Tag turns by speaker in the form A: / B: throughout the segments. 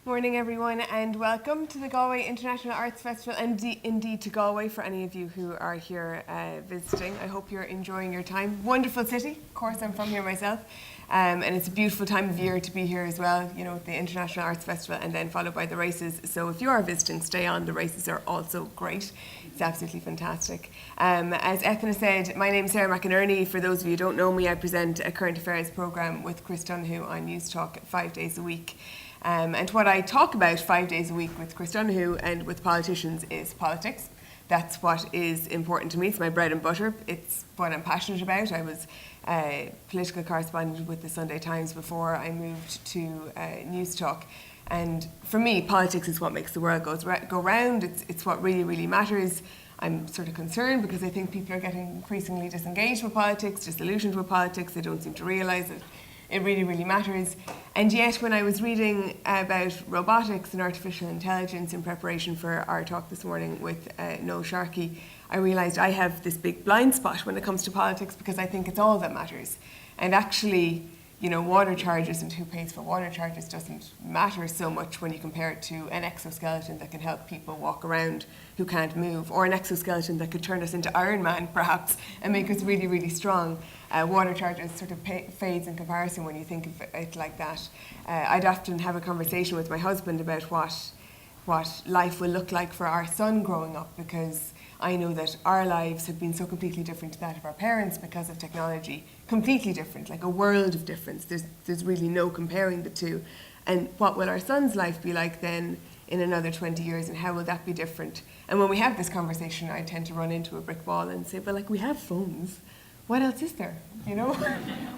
A: Morning everyone, and welcome to the Galway International Arts Festival, and indeed to Galway for any of you who are here visiting. I hope you're enjoying your time. Wonderful city, of course I'm from here myself, and it's a beautiful time of year to be here as well, you know, the International Arts Festival and then followed by the races. So if you are visiting, stay on, the races are also great. It's absolutely fantastic. As Ethna said, my name is Sarah McInerney. For those of you who don't know me, I present a current affairs programme with Chris Donoghue on News Talk 5 days a week. And what I talk about 5 days a week with Chris Donoghue and with politicians is politics. That's what is important to me. It's my bread and butter. It's what I'm passionate about. I was a political correspondent with the Sunday Times before I moved to News Talk. And for me, politics is what makes the world go round. It's what really, really matters. I'm sort of concerned because I think people are getting increasingly disengaged with politics, disillusioned with politics. They don't seem to realise it. It really, really matters. And yet, when I was reading about robotics and artificial intelligence in preparation for our talk this morning with Noel Sharkey, I realised I have this big blind spot when it comes to politics because I think it's all that matters. And actually, you know, water charges and who pays for water charges doesn't matter so much when you compare it to an exoskeleton that can help people walk around who can't move, or an exoskeleton that could turn us into Iron Man, perhaps, and make us really, really strong. Water charges sort of fades in comparison when you think of it like that. I'd often have a conversation with my husband about what life will look like for our son growing up, because I know that our lives have been so completely different to that of our parents because of technology. Completely different, like a world of difference. There's really no comparing the two. And what will our son's life be like then in another 20 years, and how will that be different? And when we have this conversation, I tend to run into a brick wall and say, but like, we have phones. What else is there, you know?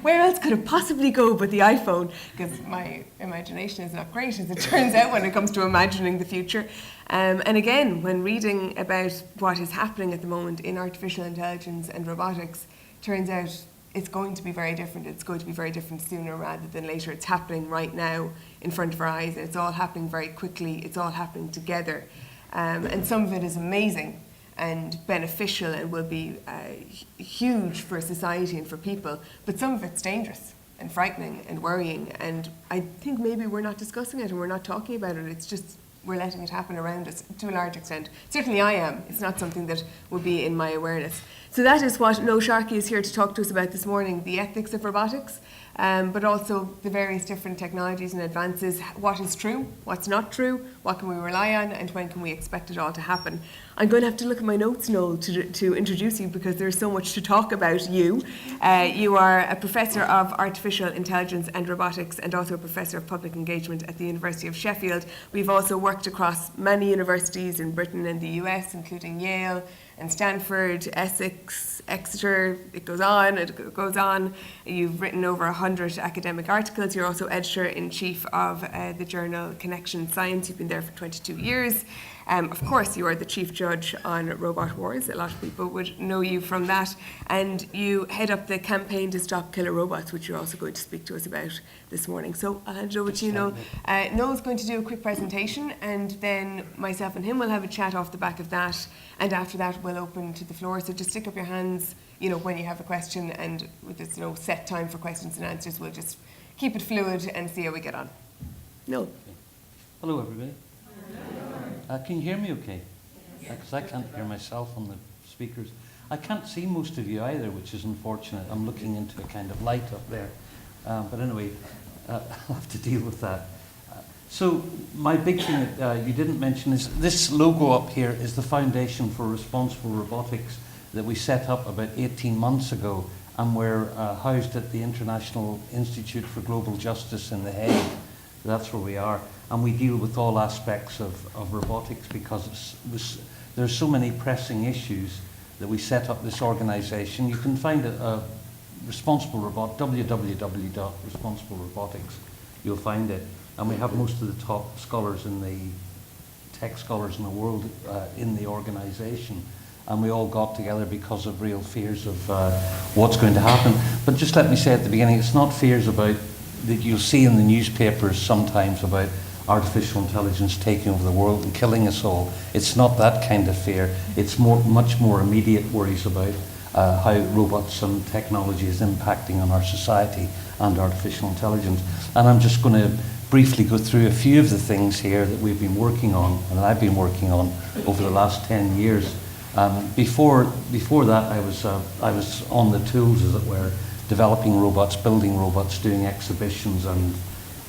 A: Where else could it possibly go but the iPhone? Because my imagination is not great, as it turns out, when it comes to imagining the future. And again, when reading about what is happening at the moment in artificial intelligence and robotics, turns out it's going to be very different. It's going to be very different sooner rather than later. It's happening right now in front of our eyes, and it's all happening very quickly. It's all happening together. And some of it is amazing and beneficial and will be huge for society and for people, but some of it's dangerous and frightening and worrying, and I think maybe we're not discussing it and we're not talking about it. It's just we're letting it happen around us to a large extent. Certainly I am. It's not something that would be in my awareness. So that is what Noel Sharkey is here to talk to us about this morning, the ethics of robotics, but also the various different technologies and advances, what is true, what's not true, what can we rely on, and when can we expect it all to happen. I'm going to have to look at my notes, Noel, to introduce you, because there's so much to talk about you. You are a professor of artificial intelligence and robotics and also a professor of public engagement at the University of Sheffield. We've also worked across many universities in Britain and the US, including Yale and Stanford, Essex, Exeter. It goes on. You've written over 100 academic articles. You're also editor-in-chief of the journal Connection Science. You've been there for 22 years. Of course, you are the chief judge on Robot Wars. A lot of people would know you from that. And you head up the campaign to stop killer robots, which you're also going to speak to us about this morning. So I'll hand it over to you, Noel. Noel's going to do a quick presentation, and then myself and him will have a chat off the back of that. And after that, we'll open to the floor. So just stick up your hands, you know, when you have a question, and there's no set time for questions and answers. We'll just keep it fluid and see how we get on. Noel.
B: Hello, everybody. Can you hear me okay? Because I can't hear myself on the speakers. I can't see most of you either, which is unfortunate. I'm looking into a kind of light up there. But anyway, I'll have to deal with that. So my big thing that you didn't mention is this logo up here is the Foundation for Responsible Robotics that we set up about 18 months ago, and we're housed at the International Institute for Global Justice in The Hague. That's where we are. And we deal with all aspects of robotics because there's so many pressing issues that we set up this organization. You can find a Responsible Robot, www.responsiblerobotics. You'll find it. And we have most of the top scholars tech scholars in the world in the organization. And we all got together because of real fears of what's going to happen. But just let me say at the beginning, it's not fears about that you'll see in the newspapers sometimes about artificial intelligence taking over the world and killing us all. It's not that kind of fear. It's much more immediate worries about how robots and technology is impacting on our society and artificial intelligence. And I'm just going to briefly go through a few of the things here that we've been working on, and I've been working on over the last 10 years. Before that, I was on the tools, as it were, developing robots, building robots, doing exhibitions and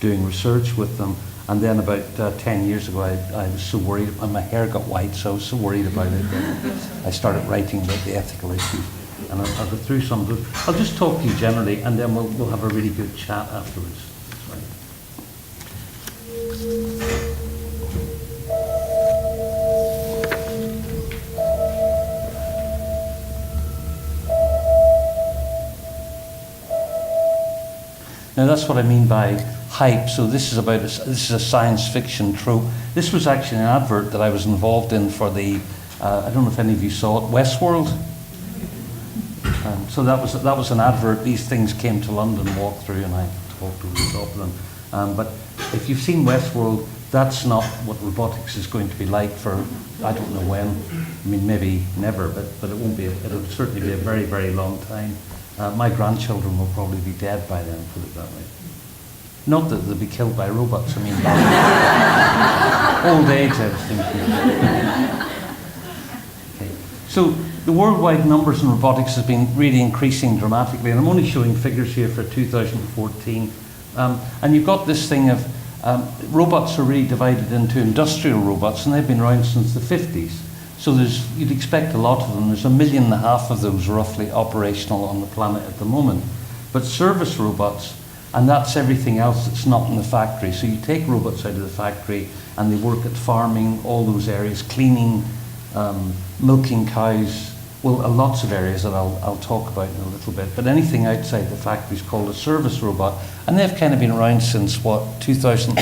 B: doing research with them. And then about 10 years ago, I was so worried, and my hair got white, so I was so worried about it that I started writing about the ethical issues. And I'll go through some of those. I'll just talk to you generally, and then we'll have a really good chat afterwards. Now that's what I mean by hype. So this is a science fiction trope. This was actually an advert that I was involved in for the I don't know if any of you saw it, Westworld. So that was an advert. These things came to London, walked through, and I talked over the top of them. But if you've seen Westworld, that's not what robotics is going to be like for I don't know when. I mean, maybe never, but it won't be. It'll certainly be a very, very long time. My grandchildren will probably be dead by then, put it that way. Not that they'll be killed by robots, I mean, old age, I was thinking. Okay. So the worldwide numbers in robotics has been really increasing dramatically, and I'm only showing figures here for 2014. And you've got this thing of robots are really divided into industrial robots, and they've been around since the 50s. So you'd expect a lot of them. There's 1.5 million of those roughly operational on the planet at the moment. But service robots, and that's everything else that's not in the factory. So you take robots out of the factory and they work at farming, all those areas, cleaning, milking cows, well, lots of areas that I'll talk about in a little bit. But anything outside the factory is called a service robot. And they've kind of been around since, 2000.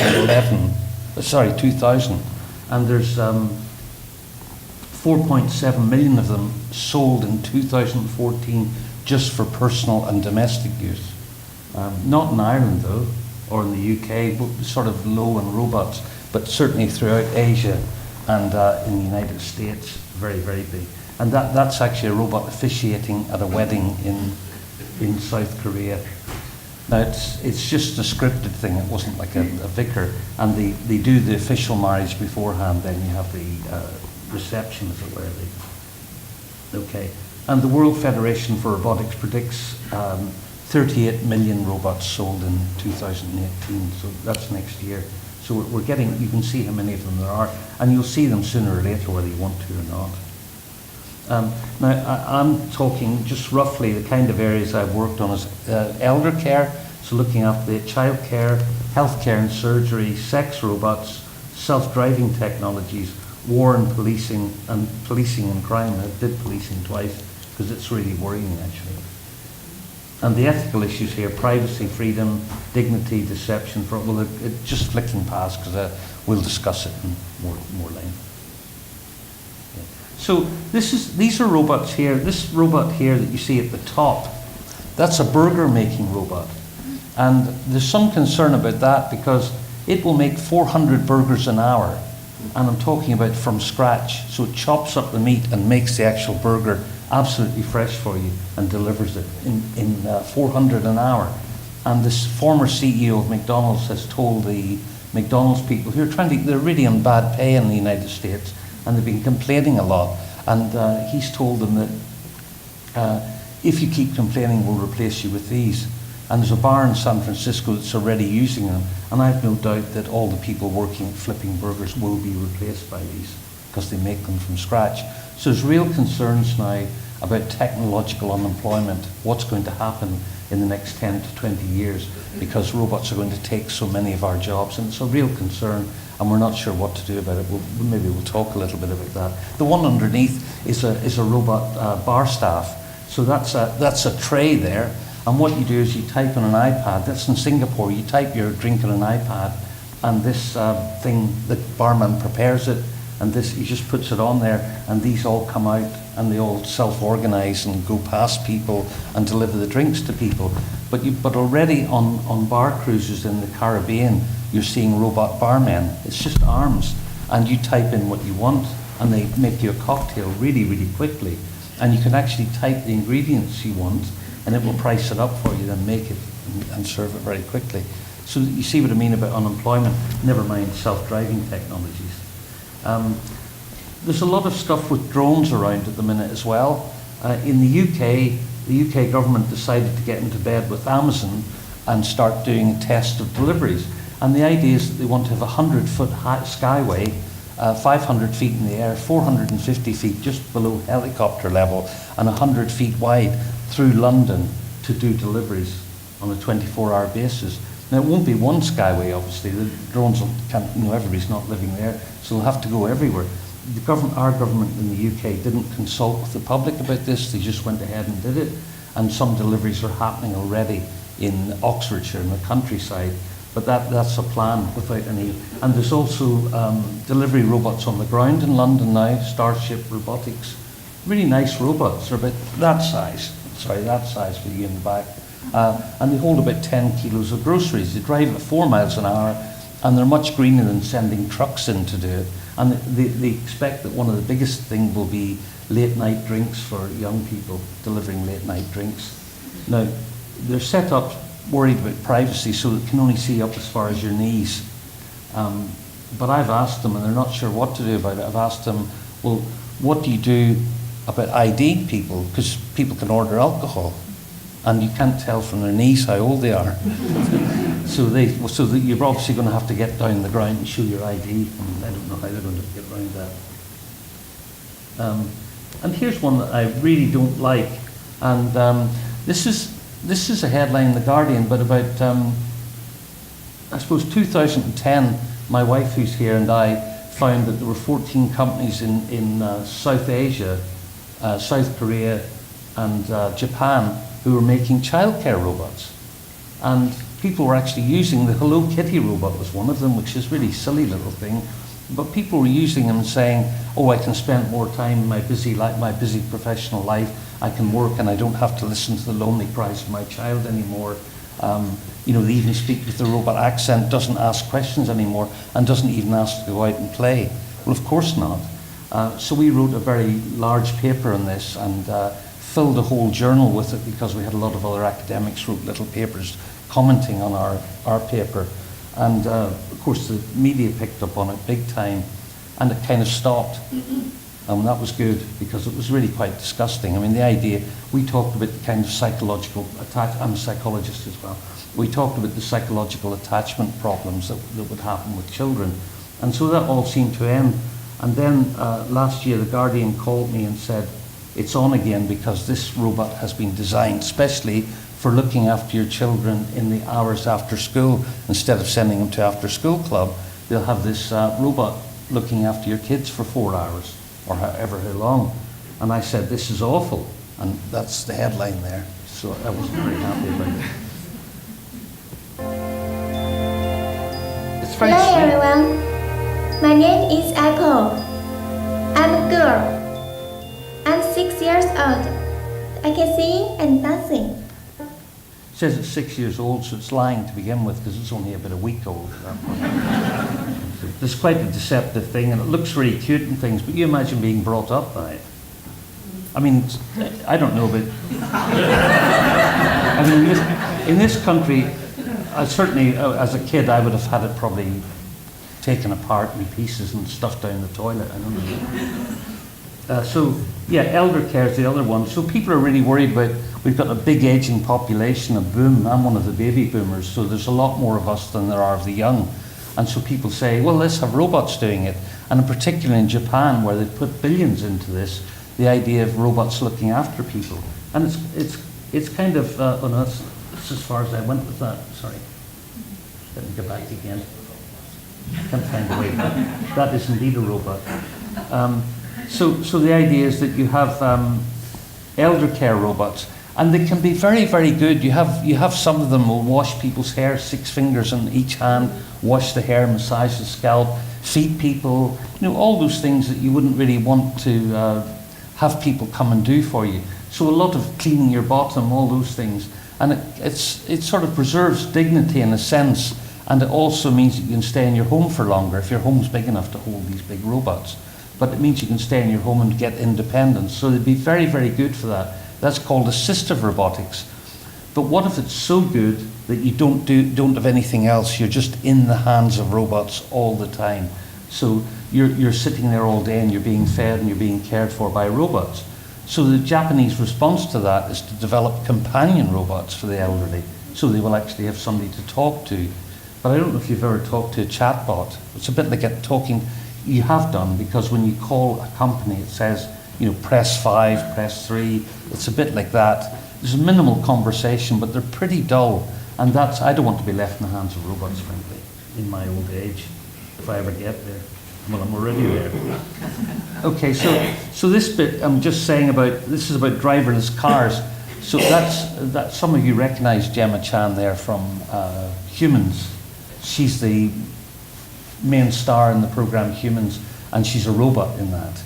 B: And there's 4.7 million of them sold in 2014 just for personal and domestic use. Not in Ireland though, or in the UK, but sort of low in robots, but certainly throughout Asia and in the United States, very, very big. And that's actually a robot officiating at a wedding in South Korea. Now it's just a scripted thing, it wasn't like a vicar, and they do the official marriage beforehand, then you have the reception, as it were. Okay, and the World Federation for Robotics predicts 38 million robots sold in 2018, so that's next year. So we're getting, you can see how many of them there are, and you'll see them sooner or later whether you want to or not. Now, I'm talking just roughly the kind of areas I've worked on is elder care, so looking after the child care, healthcare and surgery, sex robots, self-driving technologies, war and policing and crime. I did policing twice because it's really worrying actually. And the ethical issues here, privacy, freedom, dignity, deception, just flicking past because we'll discuss it in more length. Okay. So these are robots here. This robot here that you see at the top, that's a burger making robot. And there's some concern about that because it will make 400 burgers an hour. And I'm talking about from scratch. So it chops up the meat and makes the actual burger absolutely fresh for you and delivers it in 400 an hour. And this former CEO of McDonald's has told the McDonald's people who are they're really on bad pay in the United States, and they've been complaining a lot. And he's told them that if you keep complaining, we'll replace you with these. And there's a bar in San Francisco that's already using them. And I have no doubt that all the people working at flipping burgers will be replaced by these because they make them from scratch. So there's real concerns now about technological unemployment, what's going to happen in the next 10 to 20 years because robots are going to take so many of our jobs. And it's a real concern, and we're not sure what to do about it. Maybe we'll talk a little bit about that. The one underneath is a robot bar staff. So that's a tray there. And what you do is you type on an iPad. That's in Singapore. You type your drink on an iPad, and this thing, the barman prepares it, and he just puts it on there, and these all come out, and they all self-organize and go past people and deliver the drinks to people. But already on bar cruises in the Caribbean, you're seeing robot barmen. It's just arms, and you type in what you want, and they make you a cocktail really, really quickly. And you can actually type the ingredients you want, and it will price it up for you, then make it and serve it very quickly. So you see what I mean about unemployment, never mind self-driving technologies. There's a lot of stuff with drones around at the minute as well. In the UK government decided to get into bed with Amazon and start doing a test of deliveries. And the idea is that they want to have a 100-foot skyway, 500 feet in the air, 450 feet just below helicopter level, and 100 feet wide through London to do deliveries on a 24-hour basis. Now, it won't be one skyway, obviously. The drones can't, everybody's not living there, so they'll have to go everywhere. Our government in the UK didn't consult with the public about this. They just went ahead and did it. And some deliveries are happening already in Oxfordshire, in the countryside. But that's a plan without any. And there's also delivery robots on the ground in London now, Starship Robotics. Really nice robots. They're about that size. Sorry, that size for you in the back. And they hold about 10 kilos of groceries. They drive at 4 miles an hour, and they're much greener than sending trucks in to do it. And they expect that one of the biggest things will be late night drinks for young people, delivering late night drinks. Now, they're set up worried about privacy, so it can only see up as far as your knees. But I've asked them, and they're not sure what to do about it. I've asked them, well, what do you do about ID people? Because people can order alcohol, and you can't tell from their knees how old they are. So that you're obviously going to have to get down the ground and show your ID. And I don't know how they're going to get around that. And here's one that I really don't like. And this is a headline in The Guardian, but about, I suppose, 2010, my wife who's here and I found that there were 14 companies in South Asia, South Korea and Japan who were making childcare robots. And people were actually using the Hello Kitty robot was one of them, which is a really silly little thing. But people were using them and saying, oh, I can spend more time in my busy professional life. I can work and I don't have to listen to the lonely cries of my child anymore. They even speak with the robot accent, doesn't ask questions anymore, and doesn't even ask to go out and play. Well, of course not. So we wrote a very large paper on this and filled a whole journal with it because we had a lot of other academics wrote little papers commenting on our paper. And of course the media picked up on it big time, and it kind of stopped. And that was good because it was really quite disgusting. I mean, the idea, we talked about the kind of psychological I'm a psychologist as well. We talked about the psychological attachment problems that would happen with children. And so that all seemed to end. And then last year, The Guardian called me and said, it's on again because this robot has been designed specially for looking after your children in the hours after school. Instead of sending them to after school club, they'll have this robot looking after your kids for 4 hours or how long. And I said, this is awful. And that's the headline there. So I wasn't very happy about it. It's very
C: Hello
B: sweet.
C: everyone, my name is Apple. I'm a girl. I'm 6 years old. I can sing and dancing.
B: It says it's 6 years old, so it's lying to begin with because it's only about a week old. It's quite a deceptive thing, and it looks really cute and things, but you imagine being brought up by it. I mean, I don't know, but I mean, in this country, I certainly, as a kid, I would have had it probably taken apart in pieces and stuffed down the toilet. I don't know. So, yeah, elder care is the other one. So people are really worried about, we've got a big aging population, a boom. I'm one of the baby boomers, so there's a lot more of us than there are of the young. And so people say, well, let's have robots doing it. And in particular in Japan, where they've put billions into this, the idea of robots looking after people. And it's kind of, oh no, that's as far as I went with that, sorry. Let me go back again. I can't find a way back. That is indeed a robot. So the idea is that you have elder care robots, and they can be very, very good. You have some of them will wash people's hair, 6 fingers on each hand, wash the hair, massage the scalp, feed people, all those things that you wouldn't really want to have people come and do for you. So a lot of cleaning your bottom, all those things. And it sort of preserves dignity in a sense, and it also means that you can stay in your home for longer if your home's big enough to hold these big robots. But it means you can stay in your home and get independence. So they'd be very, very good for that. That's called assistive robotics. But what if it's so good that you don't have anything else? You're just in the hands of robots all the time. So you're sitting there all day and you're being fed and you're being cared for by robots. So the Japanese response to that is to develop companion robots for the elderly, so they will actually have somebody to talk to. But I don't know if you've ever talked to a chatbot. It's a bit like talking. You have done, because when you call a company, it says, press 5, press 3. It's a bit like that. There's a minimal conversation, but they're pretty dull. And I don't want to be left in the hands of robots, frankly, in my old age, if I ever get there. Well, I'm already there. Okay, so this bit I'm just saying this is about driverless cars. So that some of you recognize Gemma Chan there from Humans. She's the main star in the program Humans, and she's a robot in that.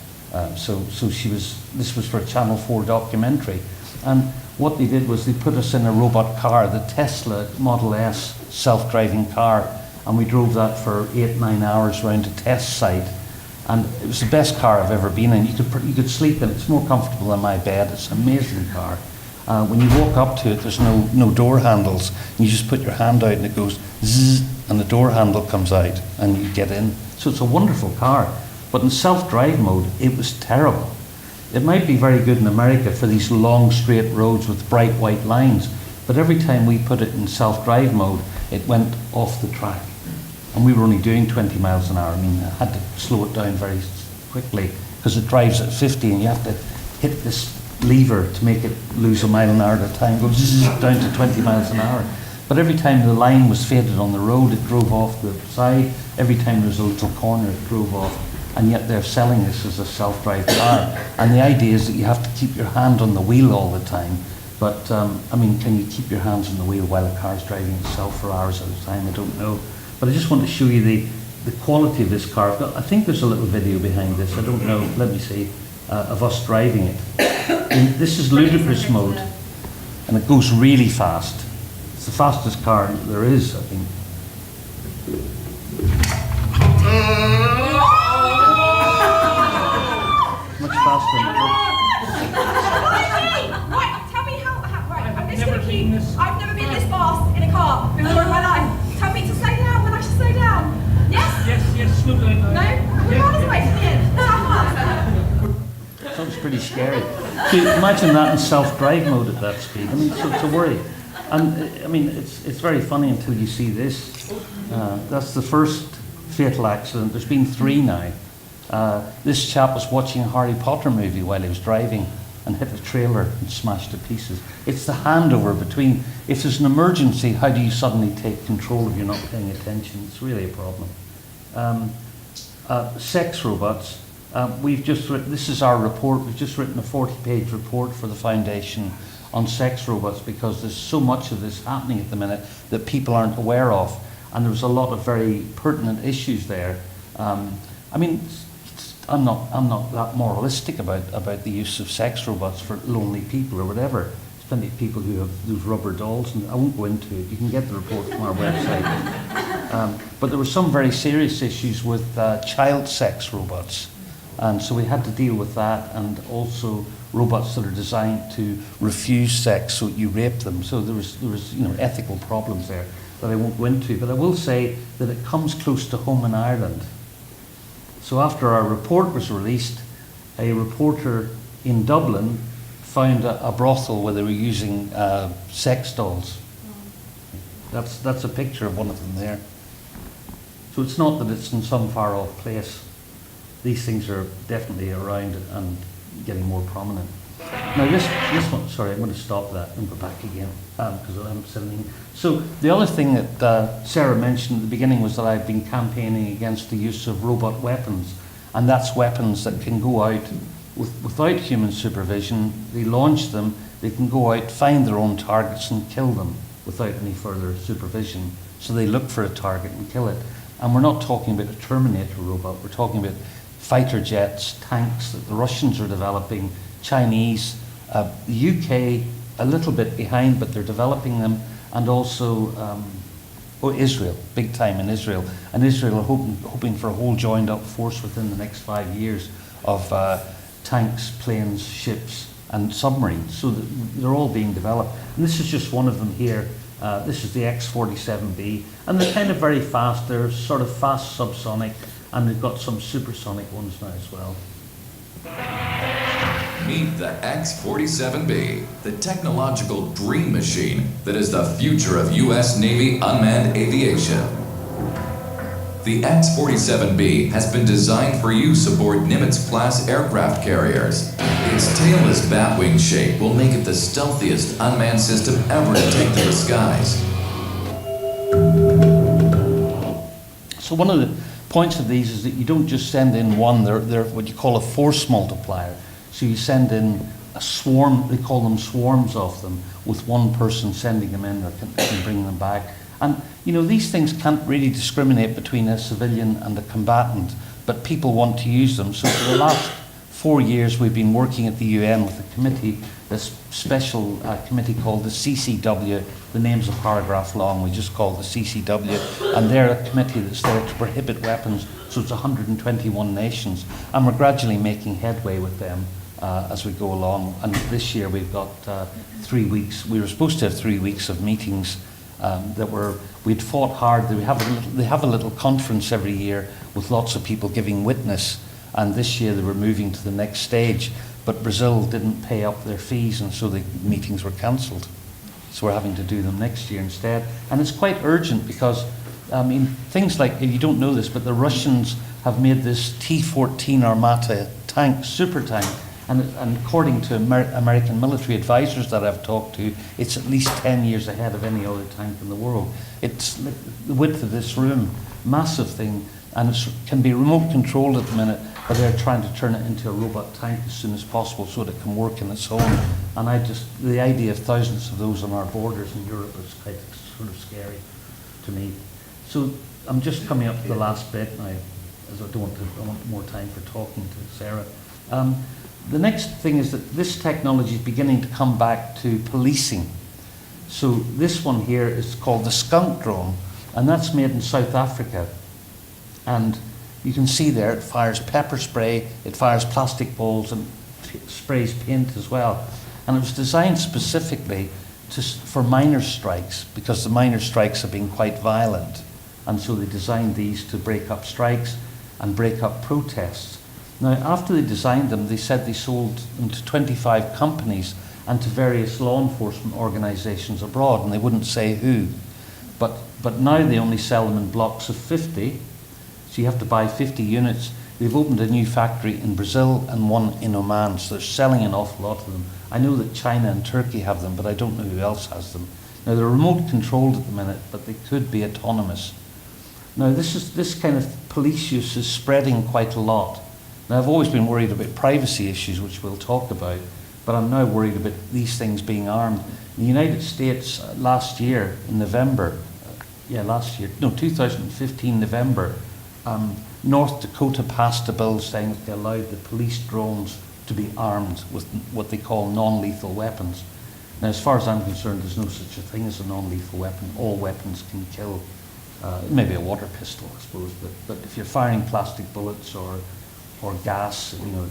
B: So this was for a Channel 4 documentary. And what they did was they put us in a robot car, the Tesla Model S self-driving car, and we drove that for 8-9 hours around a test site. And it was the best car I've ever been in. You could sleep in it. It's more comfortable than my bed. It's an amazing car. When you walk up to it, there's no door handles. You just put your hand out and it goes zzz, and the door handle comes out and you get in. So it's a wonderful car. But in self-drive mode, it was terrible. It might be very good in America for these long straight roads with bright white lines, but every time we put it in self-drive mode, it went off the track. And we were only doing 20 miles an hour. I mean, I had to slow it down very quickly because it drives at 50 and you have to hit this lever to make it lose a mile an hour at a time, go zzz, down to 20 miles an hour. But every time the line was faded on the road, it drove off the side. Every time there was a little corner, it drove off. And yet they're selling this as a self-drive car. And the idea is that you have to keep your hand on the wheel all the time. But, I mean, can you keep your hands on the wheel while a car's driving itself for hours at a time? I don't know. But I just want to show you the quality of this car. I think there's a little video behind this. I don't know. Let me see. Of us driving it. This is ludicrous mode. And it goes really fast. It's the fastest car there is, I think. Much faster than it
D: Right, tell me how right, I'm just going to keep, I've never been this fast in a car before in my life. Tell me to slow down when I should slow down. Yes?
E: Yes, slow down.
D: No? We're on the way to the end.
B: Sounds pretty scary. So imagine that in self-drive mode at that speed. I mean, so to worry. And I mean, it's very funny until you see this. That's the first fatal accident. There's been 3 now. This chap was watching a Harry Potter movie while he was driving and hit a trailer and smashed to pieces. It's the handover between, if there's an emergency, how do you suddenly take control if you're not paying attention? It's really a problem. Sex robots. We've just written, this is our report, we've just written a 40-page report for the foundation on sex robots because there's so much of this happening at the minute that people aren't aware of. And there was a lot of very pertinent issues there. I mean, I'm not that moralistic about the use of sex robots for lonely people or whatever. There's plenty of people who have those rubber dolls, and I won't go into it. You can get the report from our website. But there were some very serious issues with child sex robots. And so we had to deal with that, and also robots that are designed to refuse sex so you rape them. So there was ethical problems there that I won't go into. But I will say that it comes close to home in Ireland. So after our report was released, a reporter in Dublin found a brothel where they were using sex dolls. That's a picture of one of them there. So it's not that it's in some far off place. These things are definitely around and getting more prominent. Now this one, sorry, I'm going to stop that and go back again because I haven't said anything. So the other thing that Sarah mentioned at the beginning was that I've been campaigning against the use of robot weapons, and that's weapons that can go out without human supervision. They launch them, they can go out, find their own targets and kill them without any further supervision. So they look for a target and kill it. And we're not talking about a Terminator robot, we're talking about fighter jets, tanks that the Russians are developing, Chinese, the UK a little bit behind, but they're developing them, and also Israel, big time in Israel. And Israel are hoping for a whole joined up force within the next 5 years of tanks, planes, ships, and submarines. So they're all being developed. And this is just one of them here. This is the X-47B, and they're kind of very fast. They're sort of fast subsonic, and they've got some supersonic ones now as well.
E: Meet the X-47B, the technological dream machine that is the future of U.S. Navy unmanned aviation. The X-47B has been designed for use aboard Nimitz-class aircraft carriers. Its tailless batwing shape will make it the stealthiest unmanned system ever to take to the skies.
B: So one of the points of these is that you don't just send in one, they're what you call a force multiplier. So you send in a swarm, they call them swarms of them, with one person sending them in or can bring them back. And you know, these things can't really discriminate between a civilian and a combatant, but people want to use them. So for the last 4 years we've been working at the UN with a committee, this special committee called the CCW. The name's a paragraph long, we just call it the CCW, and they're a committee that's there to prohibit weapons. So it's 121 nations, and we're gradually making headway with them as we go along. And this year we've got 3 weeks. We were supposed to have 3 weeks of meetings we'd fought hard. They have a little conference every year with lots of people giving witness, and this year they were moving to the next stage, but Brazil didn't pay up their fees, and so the meetings were cancelled. So we're having to do them next year instead. And it's quite urgent because, I mean, things like, if you don't know this, but the Russians have made this T-14 Armata tank, super tank, and according to American military advisors that I've talked to, it's at least 10 years ahead of any other tank in the world. It's the width of this room, massive thing, and it can be remote controlled at the minute, but they're trying to turn it into a robot tank as soon as possible so that it can work in its own. And the idea of thousands of those on our borders in Europe is quite sort of scary to me. So I'm just coming up to the last bit now, as I want more time for talking to Sarah. The next thing is that this technology is beginning to come back to policing. So this one here is called the Skunk Drone, and that's made in South Africa. And you can see there it fires pepper spray, it fires plastic balls, and sprays paint as well. And it was designed specifically for miner strikes, because the miner strikes have been quite violent. And so they designed these to break up strikes and break up protests. Now, after they designed them, they said they sold them to 25 companies and to various law enforcement organisations abroad, and they wouldn't say who. But now they only sell them in blocks of 50, so you have to buy 50 units. They've opened a new factory in Brazil and one in Oman, so they're selling an awful lot of them. I know that China and Turkey have them, but I don't know who else has them. Now, they're remote controlled at the minute, but they could be autonomous. Now, this kind of police use is spreading quite a lot. Now, I've always been worried about privacy issues, which we'll talk about, but I'm now worried about these things being armed. In the United States last year, in November, 2015 November, North Dakota passed a bill saying that they allowed the police drones to be armed with what they call non-lethal weapons. Now, as far as I'm concerned, there's no such a thing as a non-lethal weapon. All weapons can kill. Maybe a water pistol, I suppose, but if you're firing plastic bullets or gas, you know,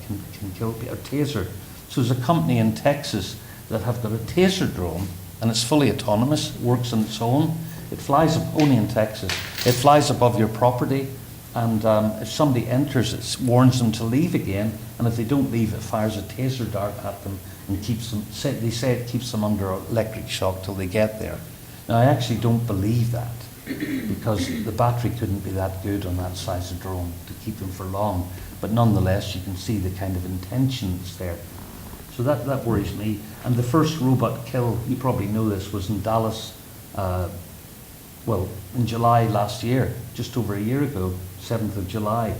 B: can kill people. Or taser. So there's a company in Texas that have got a Taser drone, and it's fully autonomous, works on its own. It flies only in Texas. It flies above your property, and if somebody enters, it warns them to leave again, and if they don't leave, it fires a taser dart at them and keeps them. They say it keeps them under electric shock till they get there. Now, I actually don't believe that, because the battery couldn't be that good on that size of drone to keep them for long. But nonetheless, you can see the kind of intention that's there. So that worries me. And the first robot kill, you probably know this, was in Dallas, in July last year, just over a year ago, 7th of July.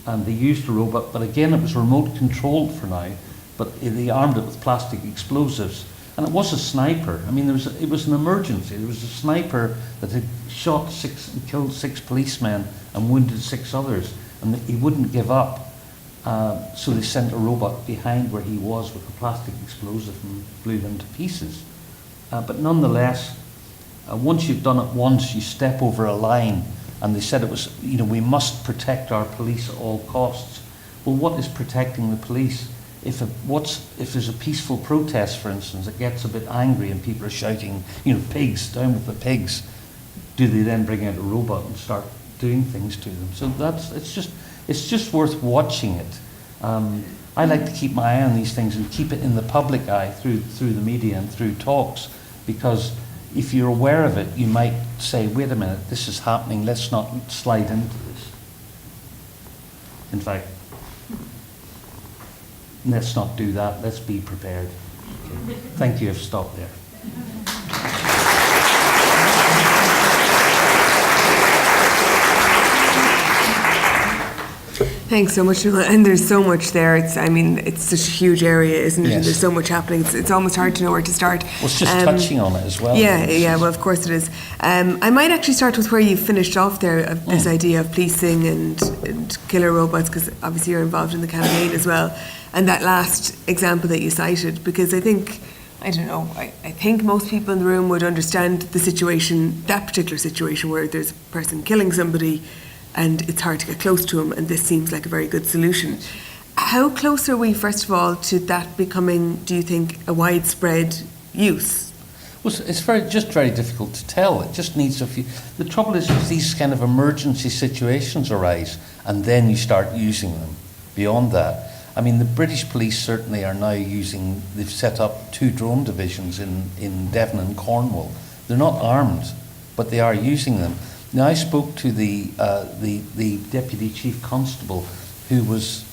B: And they used a robot, but again, it was remote controlled for now, but they armed it with plastic explosives. And it was a sniper. I mean, it was an emergency. There was a sniper that had shot and killed 6 policemen and wounded 6 others, and he wouldn't give up. So they sent a robot behind where he was with a plastic explosive and blew him to pieces. But nonetheless, once you've done it once, you step over a line. And they said it was, we must protect our police at all costs. Well, what is protecting the police? if there's a peaceful protest, for instance, that gets a bit angry and people are shouting, pigs, down with the pigs, do they then bring out a robot and start doing things to them? So it's just worth watching it. I like to keep my eye on these things and keep it in the public eye through the media and through talks, because if you're aware of it, you might say, wait a minute, this is happening, let's not slide into this. In fact, let's not do that, let's be prepared. Okay. Thank you, I've stopped there.
A: Thanks so much, Noel. And there's so much there. It's such a huge area, isn't it?
B: Yes.
A: And there's so much happening. It's almost hard to know where to start.
B: Well, it's just touching on it as well.
A: Yeah, well, of course it is. I might actually start with where you finished off there, of this idea of policing and killer robots, because obviously you're involved in the campaign as well. And that last example that you cited, because I think most people in the room would understand the situation, that particular situation where there's a person killing somebody and it's hard to get close to him, and this seems like a very good solution. How close are we, first of all, to that becoming, do you think, a widespread use?
B: Well, it's very difficult to tell. It just needs a few. The trouble is, if these kind of emergency situations arise, and then you start using them beyond that. I mean, the British police certainly are now they've set up 2 drone divisions in Devon and Cornwall. They're not armed, but they are using them. Now, I spoke to the Deputy Chief Constable who was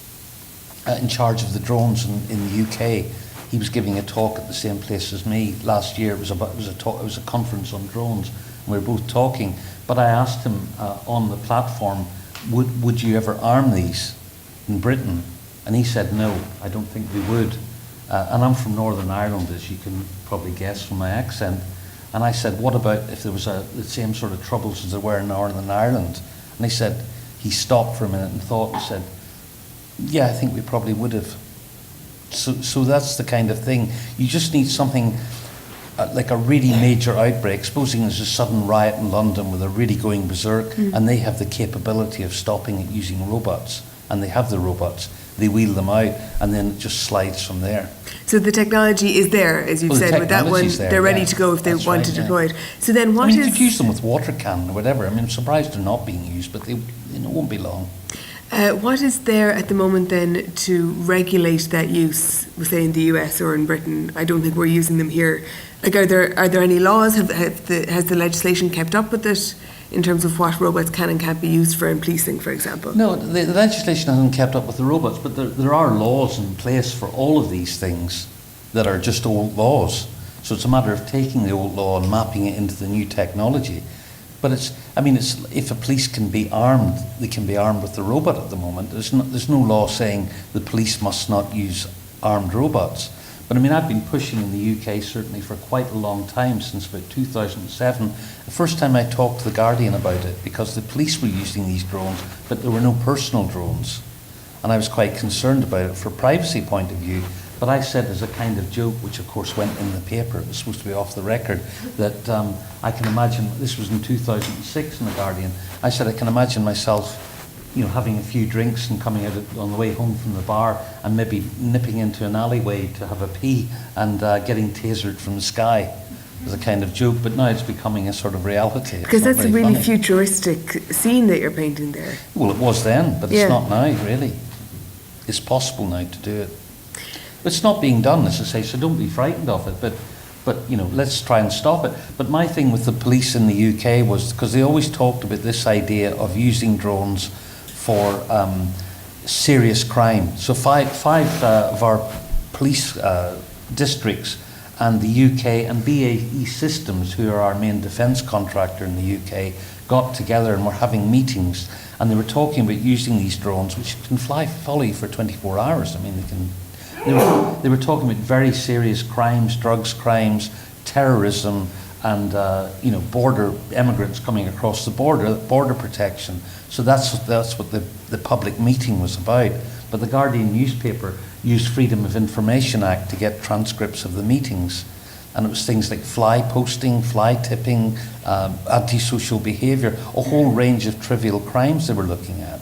B: in charge of the drones in the UK. He was giving a talk at the same place as me last year. It was a conference on drones, and we were both talking. But I asked him on the platform, would you ever arm these in Britain? And he said, no, I don't think we would. And I'm from Northern Ireland, as you can probably guess from my accent. And I said, what about if there was the same sort of troubles as there were in Northern Ireland? And he stopped for a minute and thought and said, yeah, I think we probably would have. So that's the kind of thing. You just need something like a really major outbreak. Supposing there's a sudden riot in London where they're really going berserk, and they have the capability of stopping it using robots, and they have the robots. They wheel them out, and then it just slides from there.
A: So the technology is there, as you've said, with that one. They're ready to go if they want to deploy it. So then you could
B: use them with water cannon or whatever. I mean, I'm surprised they're not being used, but they won't be long.
A: What is there at the moment then to regulate that use, say in the US or in Britain? I don't think we're using them here. Like, are there any laws? Has the legislation kept up with it in terms of what robots can and can't be used for in policing, for example?
B: No, the legislation hasn't kept up with the robots, but there are laws in place for all of these things that are just old laws. So it's a matter of taking the old law and mapping it into the new technology. But if a police can be armed, they can be armed with the robot at the moment. There's no law saying the police must not use armed robots. But I've been pushing in the UK certainly for quite a long time, since about 2007. The first time I talked to The Guardian about it, because the police were using these drones, but there were no personal drones. And I was quite concerned about it for a privacy point of view. But I said as a kind of joke, which of course went in the paper, it was supposed to be off the record, that I can imagine, this was in 2006 in The Guardian, I said I can imagine myself having a few drinks and coming out on the way home from the bar and maybe nipping into an alleyway to have a pee and getting tasered from the sky as a kind of joke. But now it's becoming a sort of reality.
A: Because that's a really futuristic scene that you're painting there.
B: Well, it was then, but it's not now, really. It's possible now to do it. But it's not being done, as I say, so don't be frightened of it. But let's try and stop it. But my thing with the police in the UK was, because they always talked about this idea of using drones for serious crime. So five of our police districts and the UK and BAE Systems, who are our main defence contractor in the UK, got together and were having meetings, and they were talking about using these drones, which can fly fully for 24 hours. They were talking about very serious crimes, drugs crimes, terrorism, and border immigrants coming across the border protection. So that's what the public meeting was about. But the Guardian newspaper used Freedom of Information Act to get transcripts of the meetings. And it was things like fly posting, fly tipping, antisocial behaviour, a whole range of trivial crimes they were looking at.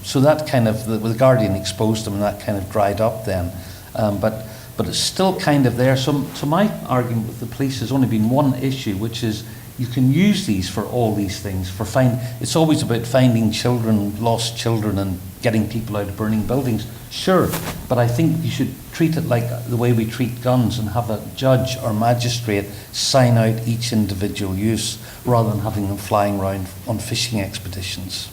B: So that kind of, the Guardian exposed them and that kind of dried up then. But it's still kind of there. So my argument with the police has only been one issue, which is you can use these for all these things. It's always about finding children, lost children, and getting people out of burning buildings. Sure, but I think you should treat it like the way we treat guns and have a judge or magistrate sign out each individual use rather than having them flying around on fishing expeditions.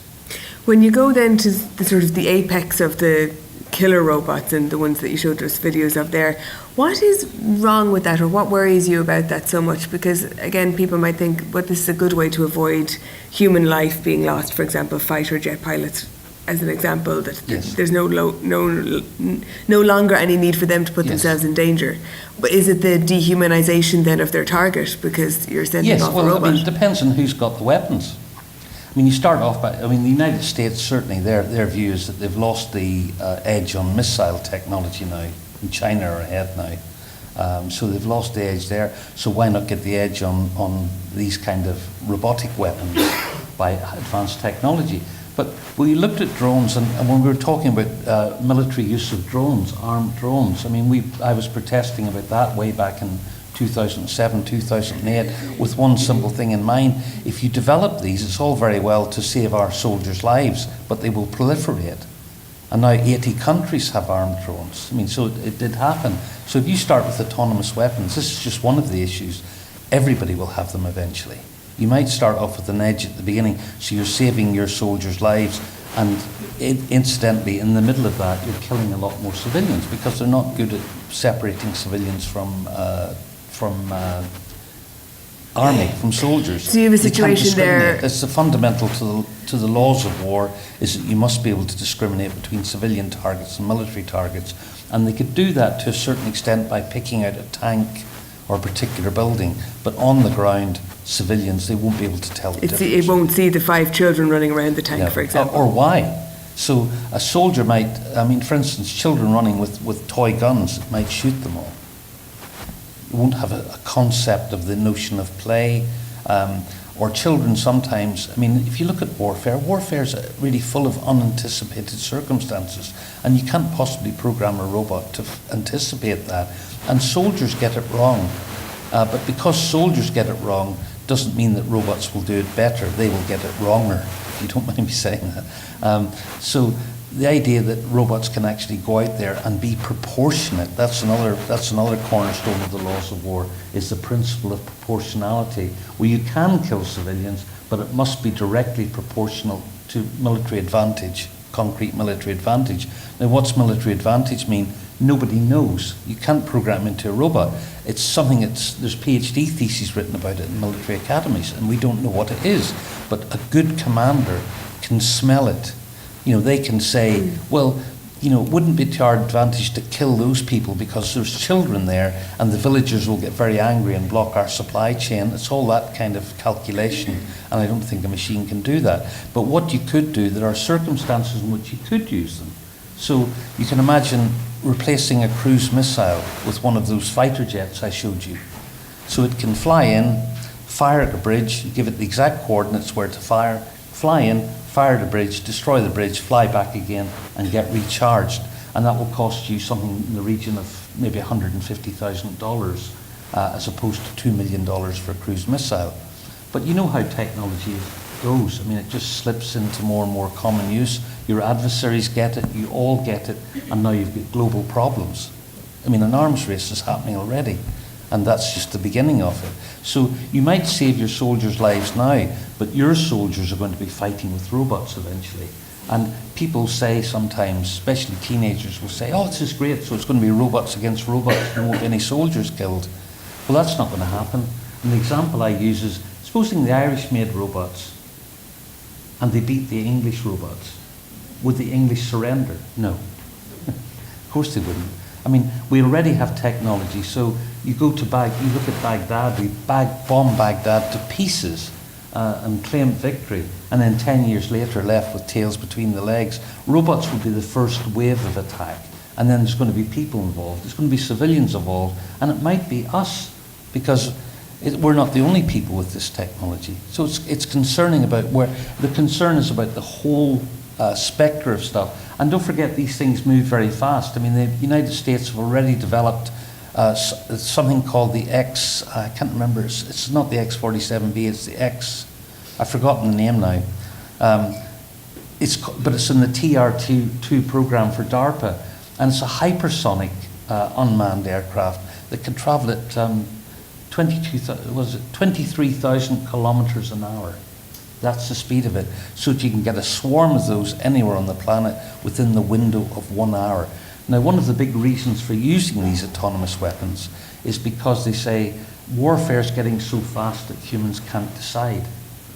A: When you go then to the sort of the apex of the killer robots and the ones that you showed us videos of there, what is wrong with that, or what worries you about that so much? Because again, people might think, well, this is a good way to avoid human life being lost. For example, fighter jet pilots, as an example, that
B: yes.
A: there's no longer any need for them to put
B: yes.
A: themselves in danger. But is it the dehumanization then of their target because you're sending off a robot?
B: I mean, it depends on who's got the weapons. I mean, you start off by, the United States, certainly, their view is that they've lost the edge on missile technology now. And China are ahead now. So they've lost the edge there. So why not get the edge on these kind of robotic weapons by advanced technology? But we looked at drones, and when we were talking about military use of drones, armed drones, I was protesting about that way back in 2007, 2008, with one simple thing in mind. If you develop these, it's all very well to save our soldiers' lives, but they will proliferate. And now 80 countries have armed drones. So it did happen. So if you start with autonomous weapons, this is just one of the issues. Everybody will have them eventually. You might start off with an edge at the beginning, so you're saving your soldiers' lives, and incidentally, in the middle of that, you're killing a lot more civilians because they're not good at separating civilians from army, from soldiers.
A: So you have a situation there.
B: It's the fundamental to the laws of war, is that you must be able to discriminate between civilian targets and military targets, and they could do that to a certain extent by picking out a tank or a particular building, but on the ground, civilians, they won't be able to tell the difference.
A: It won't see the 5 children running around the tank, for example.
B: Or why? So a soldier might, for instance, children running with toy guns might shoot them all. You won't have a concept of the notion of play. Or children sometimes, if you look at warfare is really full of unanticipated circumstances, and you can't possibly program a robot to anticipate that. And soldiers get it wrong. But because soldiers get it wrong doesn't mean that robots will do it better. They will get it wronger, if you don't mind me saying that. So the idea that robots can actually go out there and be proportionate, that's another cornerstone of the laws of war, is the principle of proportionality, where you can kill civilians, but it must be directly proportional to military advantage, concrete military advantage. Now, what's military advantage mean? Nobody knows. You can't program into a robot. It's something there's PhD theses written about it in military academies, and we don't know what it is. But a good commander can smell it. They can say, well, it wouldn't be to our advantage to kill those people because there's children there and the villagers will get very angry and block our supply chain. It's all that kind of calculation, and I don't think a machine can do that. But what you could do, there are circumstances in which you could use them. So you can imagine replacing a cruise missile with one of those fighter jets I showed you. So it can fly in, fire at a bridge, you give it the exact coordinates where to fire, fly in, fire at a bridge, destroy the bridge, fly back again, and get recharged. And that will cost you something in the region of maybe $150,000 as opposed to $2 million for a cruise missile. But you know how technology goes. It just slips into more and more common use. Your adversaries get it, you all get it, and now you've got global problems. An arms race is happening already, and that's just the beginning of it. So you might save your soldiers' lives now, but your soldiers are going to be fighting with robots eventually. And people say sometimes, especially teenagers, will say, oh, this is great, so it's going to be robots against robots, there won't be any soldiers killed. Well, that's not going to happen. And the example I use is, supposing the Irish made robots, and they beat the English robots, would the English surrender? No. Of course they wouldn't. We already have technology, so you go to you look at Baghdad, we bomb Baghdad to pieces and claim victory, and then 10 years later left with tails between the legs. Robots would be the first wave of attack, and then there's going to be people involved, there's going to be civilians involved, and it might be us, because we're not the only people with this technology. So it's concerning about where, the concern is about the whole spectre of stuff. And don't forget, these things move very fast. I mean, the United States have already developed something called the I can't remember, it's not the X-47B, it's the I've forgotten the name now. But it's in the TR-2 program for DARPA, and it's a hypersonic unmanned aircraft that can travel at 23,000 kilometers an hour. That's the speed of it, so that you can get a swarm of those anywhere on the planet within the window of 1 hour. Now, one of the big reasons for using these autonomous weapons is because they say warfare is getting so fast that humans can't decide.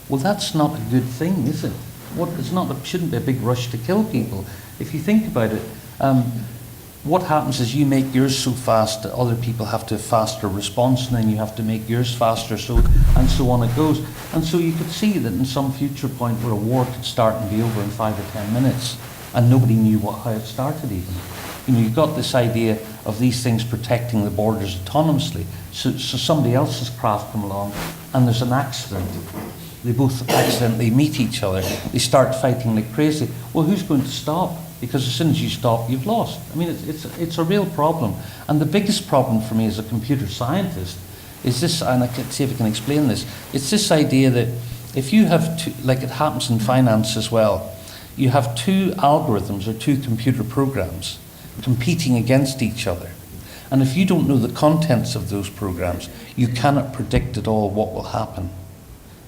B: Well, that's not a good thing, is it? It shouldn't be a big rush to kill people. If you think about it, what happens is you make yours so fast that other people have to have faster response, and then you have to make yours faster, and so on it goes. And so you could see that in some future point where a war could start and be over in 5 or 10 minutes, and nobody knew how it started even. You know, you've got this idea of these things protecting the borders autonomously. So somebody else's craft come along, and there's an accident. They both accidentally meet each other. They start fighting like crazy. Well, who's going to stop? Because as soon as you stop, you've lost. I mean, it's a real problem. And the biggest problem for me as a computer scientist is this, and I can see if I can explain this, it's this idea that if you have two, like it happens in finance as well, you have two algorithms or two computer programs competing against each other. And if you don't know the contents of those programs, you cannot predict at all what will happen.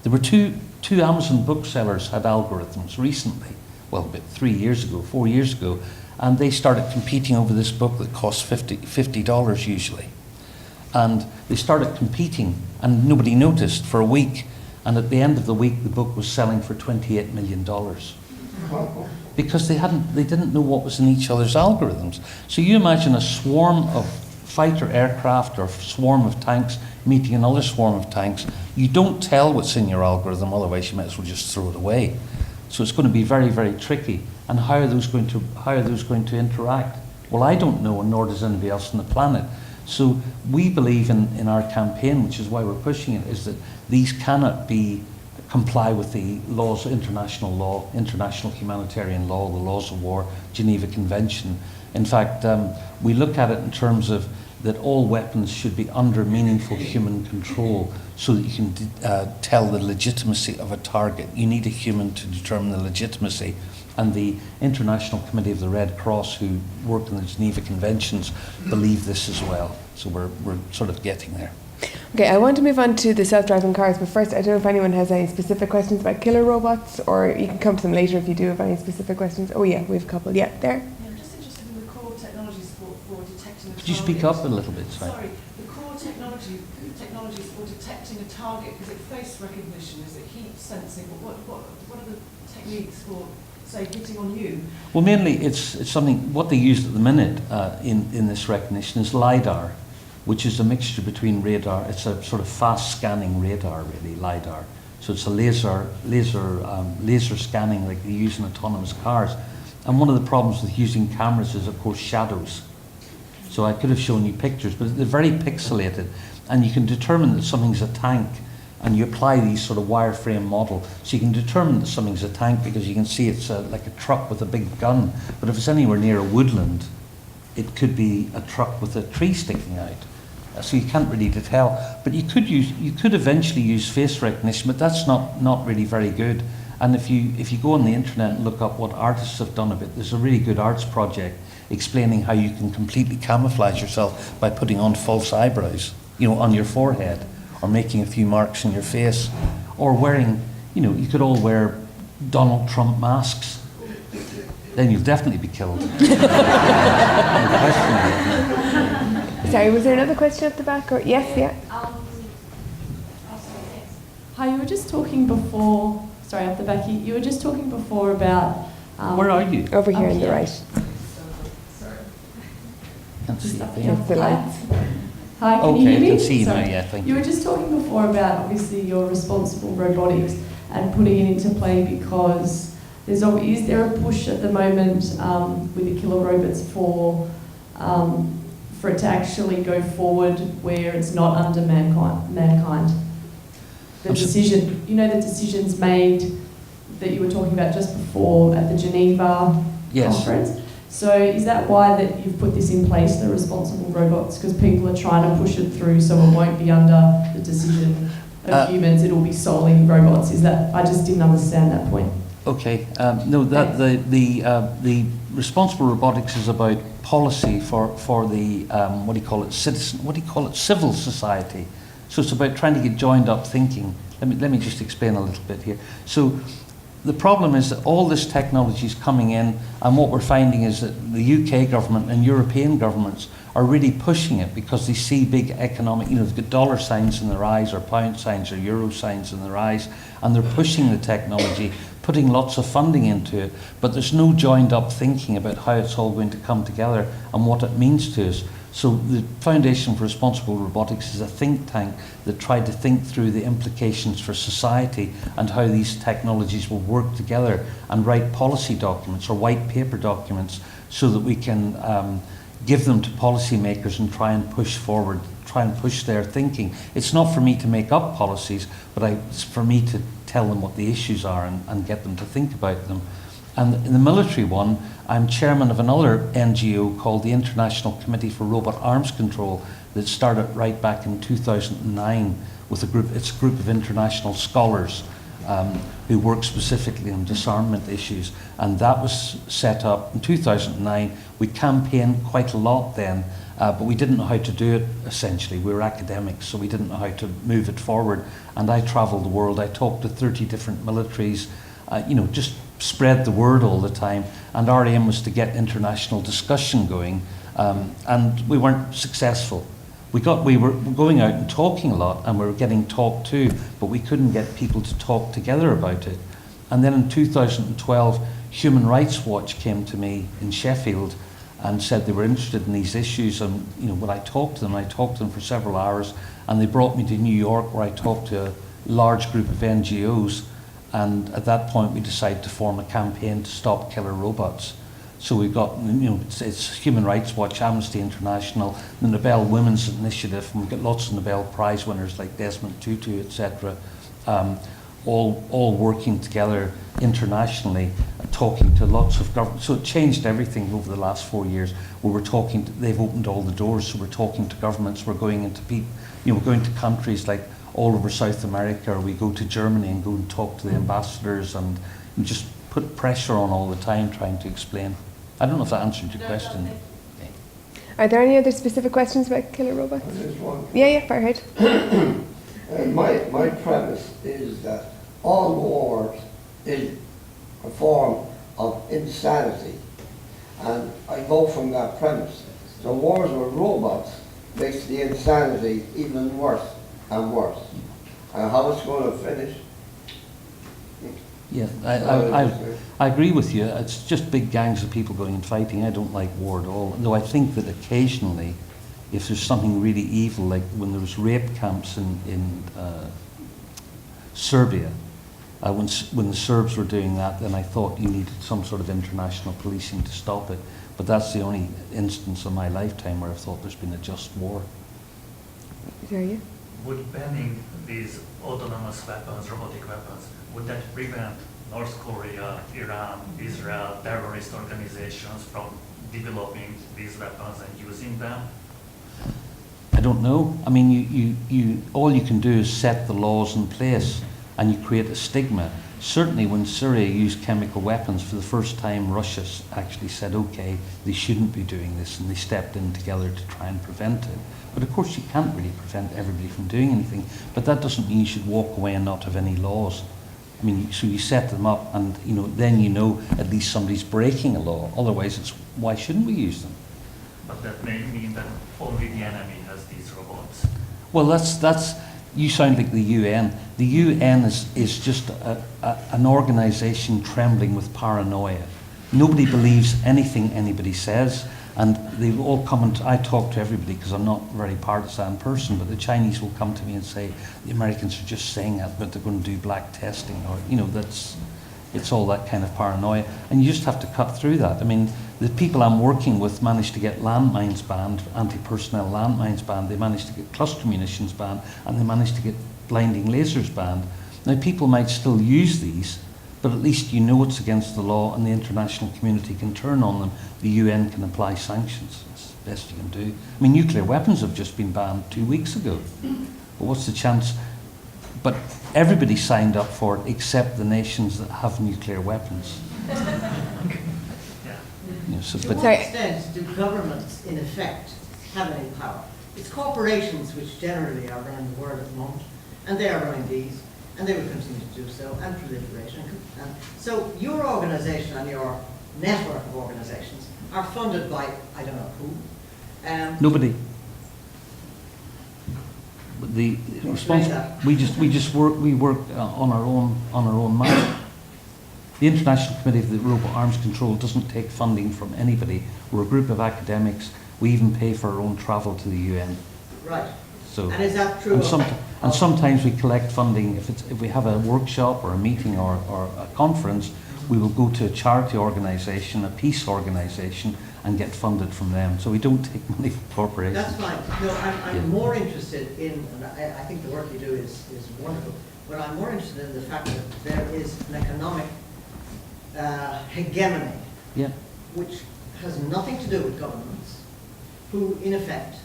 B: There were two Amazon booksellers had algorithms recently, well, about 4 years ago, and they started competing over this book that costs $50 usually. And they started competing, and nobody noticed for a week, and at the end of the week, the book was selling for $28 million. Because they didn't know what was in each other's algorithms. So you imagine a swarm of fighter aircraft or a swarm of tanks meeting another swarm of tanks. You don't tell what's in your algorithm, otherwise you might as well just throw it away. So it's going to be very, very tricky. And how are those going to interact? Well, I don't know, and nor does anybody else on the planet. So we believe in our campaign, which is why we're pushing it, is that these cannot comply with the laws, international law, international humanitarian law, the laws of war, Geneva Convention. In fact, we look at it in terms of that all weapons should be under meaningful human control so that you can tell the legitimacy of a target. You need a human to determine the legitimacy. And the International Committee of the Red Cross, who worked in the Geneva Conventions, believe this as well. So we're sort of getting there.
A: Okay, I want to move on to the self-driving cars, but first I don't know if anyone has any specific questions about killer robots, or you can come to them later if you do have any specific questions. Oh yeah, we have a couple. Yeah, there.
F: Yeah, I'm just interested in the core technologies for detecting a target.
B: Could you speak up a little bit?
F: Sorry, the core technologies for detecting a target. Is it face recognition? Is it heat sensing? What are the techniques for, say, hitting on you?
B: Well, mainly it's something, what they use at the minute in this recognition is LiDAR, which is a mixture between radar. It's a sort of fast scanning radar, really, LiDAR. So it's a laser scanning like they use in autonomous cars. And one of the problems with using cameras is, of course, shadows. So I could have shown you pictures, but they're very pixelated, and you can determine that something's a tank, and you apply these sort of wireframe model, so you can determine that something's a tank because you can see it's like a truck with a big gun. But if it's anywhere near a woodland, it could be a truck with a tree sticking out. So you can't really tell. But you could eventually use face recognition, but that's not really very good. And if you go on the internet and look up what artists have done of it, there's a really good arts project explaining how you can completely camouflage yourself by putting on false eyebrows, on your forehead, or making a few marks in your face, or wearing, you could all wear Donald Trump masks. Then you'll definitely be killed.
A: Sorry, was there another question at the back? Or yes, yeah.
G: Hi, you were just talking before. Sorry, up the back. You were just talking before about.
B: Where are you?
A: Over here on the right.
G: Sorry.
B: Can't see it.
A: That's the lights.
G: Hi, can you hear me?
B: I can see you now. Yeah, thank you.
G: You were just talking before about obviously your responsible robotics and putting it into play because is there a push at the moment with the killer robots for for it to actually go forward where it's not under mankind. The decision, you know, the decisions made that you were talking about just before at the Geneva conference. So is that why that you've put this in place, the responsible robots? Because people are trying to push it through so it won't be under the decision of humans, it'll be solely robots. Is that, I just didn't understand that point.
B: Okay, no, that the responsible robotics is about policy for the civil society. So it's about trying to get joined up thinking. Let me just explain a little bit here. So the problem is that all this technology is coming in, and what we're finding is that the UK government and European governments are really pushing it because they see big economic, they've got dollar signs in their eyes, or pound signs, or euro signs in their eyes, and they're pushing the technology, putting lots of funding into it, but there's no joined up thinking about how it's all going to come together and what it means to us. So the Foundation for Responsible Robotics is a think tank that tried to think through the implications for society and how these technologies will work together, and write policy documents or white paper documents so that we can give them to policymakers and try and push forward, try and push their thinking. It's not for me to make up policies, but it's for me to tell them what the issues are and get them to think about them. And in the military one, I'm chairman of another NGO called the International Committee for Robot Arms Control that started right back in 2009 with it's a group of international scholars who work specifically on disarmament issues. And that was set up in 2009. We campaigned quite a lot then, but we didn't know how to do it, essentially. We were academics, so we didn't know how to move it forward. And I traveled the world. I talked to 30 different militaries, just spread the word all the time. And our aim was to get international discussion going, and we weren't successful. We were going out and talking a lot, and we were getting talked to, but we couldn't get people to talk together about it. And then in 2012, Human Rights Watch came to me in Sheffield and said they were interested in these issues. And when I talked to them for several hours, and they brought me to New York, where I talked to a large group of NGOs. And at that point, we decided to form a campaign to stop killer robots. So we've got, it's Human Rights Watch, Amnesty International, the Nobel Women's Initiative, and we've got lots of Nobel Prize winners like Desmond Tutu, etc., all working together internationally, talking to lots of governments. So it changed everything over the last 4 years. They've opened all the doors, so we're talking to governments, we're going into we're going to countries like all over South America, or we go to Germany and go and talk to the ambassadors, and we just put pressure on all the time trying to explain. I don't know if that answered your question.
A: Are there any other specific questions about killer robots?
H: There's one.
A: Yeah, fire ahead.
H: My premise is that all wars is a form of insanity, and I go from that premise. So wars with robots makes the insanity even worse and worse. And how it's going to finish?
B: Yeah, I agree with you. It's just big gangs of people going and fighting. I don't like war at all. Though I think that occasionally, if there's something really evil, like when there was rape camps in Serbia, when the Serbs were doing that, then I thought you needed some sort of international policing to stop it. But that's the only instance of my lifetime where I've thought there's been a just war.
A: Are you?
I: Would banning these autonomous weapons, robotic weapons, would that prevent North Korea, Iran, Israel, terrorist organizations from developing these weapons and using them?
B: I don't know. I mean, all you can do is set the laws in place, and you create a stigma. Certainly when Syria used chemical weapons for the first time, Russia actually said, okay, they shouldn't be doing this, and they stepped in together to try and prevent it. But of course you can't really prevent everybody from doing anything, but that doesn't mean you should walk away and not have any laws. I mean, so you set them up, and then at least somebody's breaking a law. Otherwise, it's why shouldn't we use them?
I: But that may mean that only the enemy has these robots.
B: Well, that's you sound like the UN. The UN is just an organisation trembling with paranoia. Nobody believes anything anybody says, and they all come and I talk to everybody because I'm not a very partisan person, but the Chinese will come to me and say the Americans are just saying that, but they're going to do black testing, or it's all that kind of paranoia, and you just have to cut through that. I mean, the people I'm working with managed to get landmines banned, anti-personnel landmines banned, they managed to get cluster munitions banned, and they managed to get blinding lasers banned. Now, people might still use these, but at least you know it's against the law, and the international community can turn on them. The UN can apply sanctions. That's the best you can do. I mean, nuclear weapons have just been banned 2 weeks ago. But what's the chance? But everybody signed up for it except the nations that have nuclear weapons. You know, so,
J: To
B: but
J: what extent do governments, in effect, have any power? It's corporations which generally are running the world at the moment, and they are running these, and they will continue to do so, and proliferation. And so your organisation and your network of organisations are funded by, I don't know who.
B: nobody. The we work on our own merit. The International Committee for the Robot Arms Control doesn't take funding from anybody. We're a group of academics. We even pay for our own travel to the UN.
J: Right.
B: So,
J: and is that true?
B: And sometimes we collect funding. If we have a workshop or a meeting or a conference, we will go to a charity organisation, a peace organisation, and get funded from them. So we don't take money from corporations.
J: That's fine. No, I'm more interested in, and I think the work you do is wonderful, but I'm more interested in the fact that there is an economic hegemony, which has nothing to do with governments, who in effect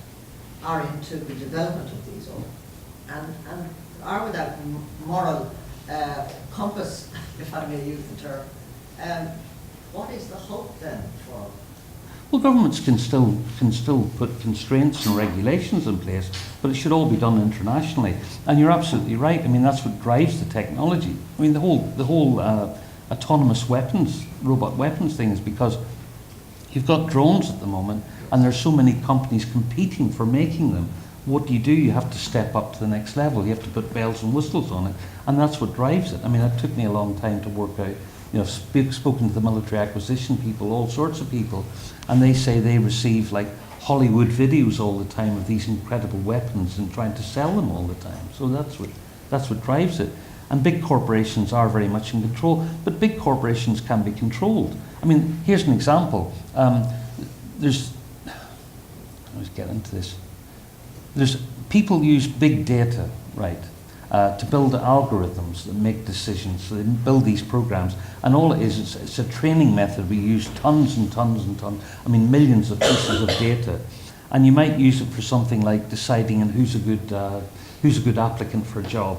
J: are into the development of these all, and are without moral compass, if I may use the term. What is the hope then for?
B: Well, governments can still put constraints and regulations in place, but it should all be done internationally. And you're absolutely right. I mean, that's what drives the technology. I mean, the whole autonomous weapons, robot weapons thing is because you've got drones at the moment, and there's so many companies competing for making them. What do? You have to step up to the next level. You have to put bells and whistles on it, and that's what drives it. I mean, it took me a long time to work out. You know, I've spoken to the military acquisition people, all sorts of people, and they say they receive like Hollywood videos all the time of these incredible weapons and trying to sell them all the time. So that's what drives it. And big corporations are very much in control, but big corporations can be controlled. I mean, here's an example. Let's get into this. People use big data, right, to build algorithms that make decisions. So they build these programs, and all it is, it's a training method. We use tons and tons and tons, I mean millions of pieces of data. And you might use it for something like deciding who's a good applicant for a job.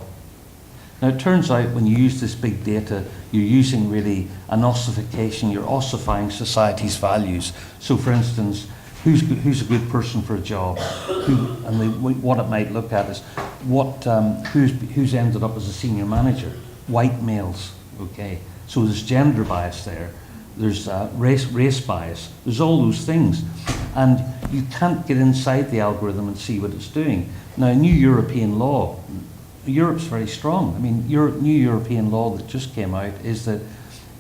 B: Now it turns out when you use this big data, you're using really an ossification, you're ossifying society's values. So for instance, who's a good person for a job? What it might look at is who's ended up as a senior manager? White males, okay. So there's gender bias there. There's race bias. There's all those things, and you can't get inside the algorithm and see what it's doing. Now, new European law. Europe's very strong. I mean, new European law that just came out is that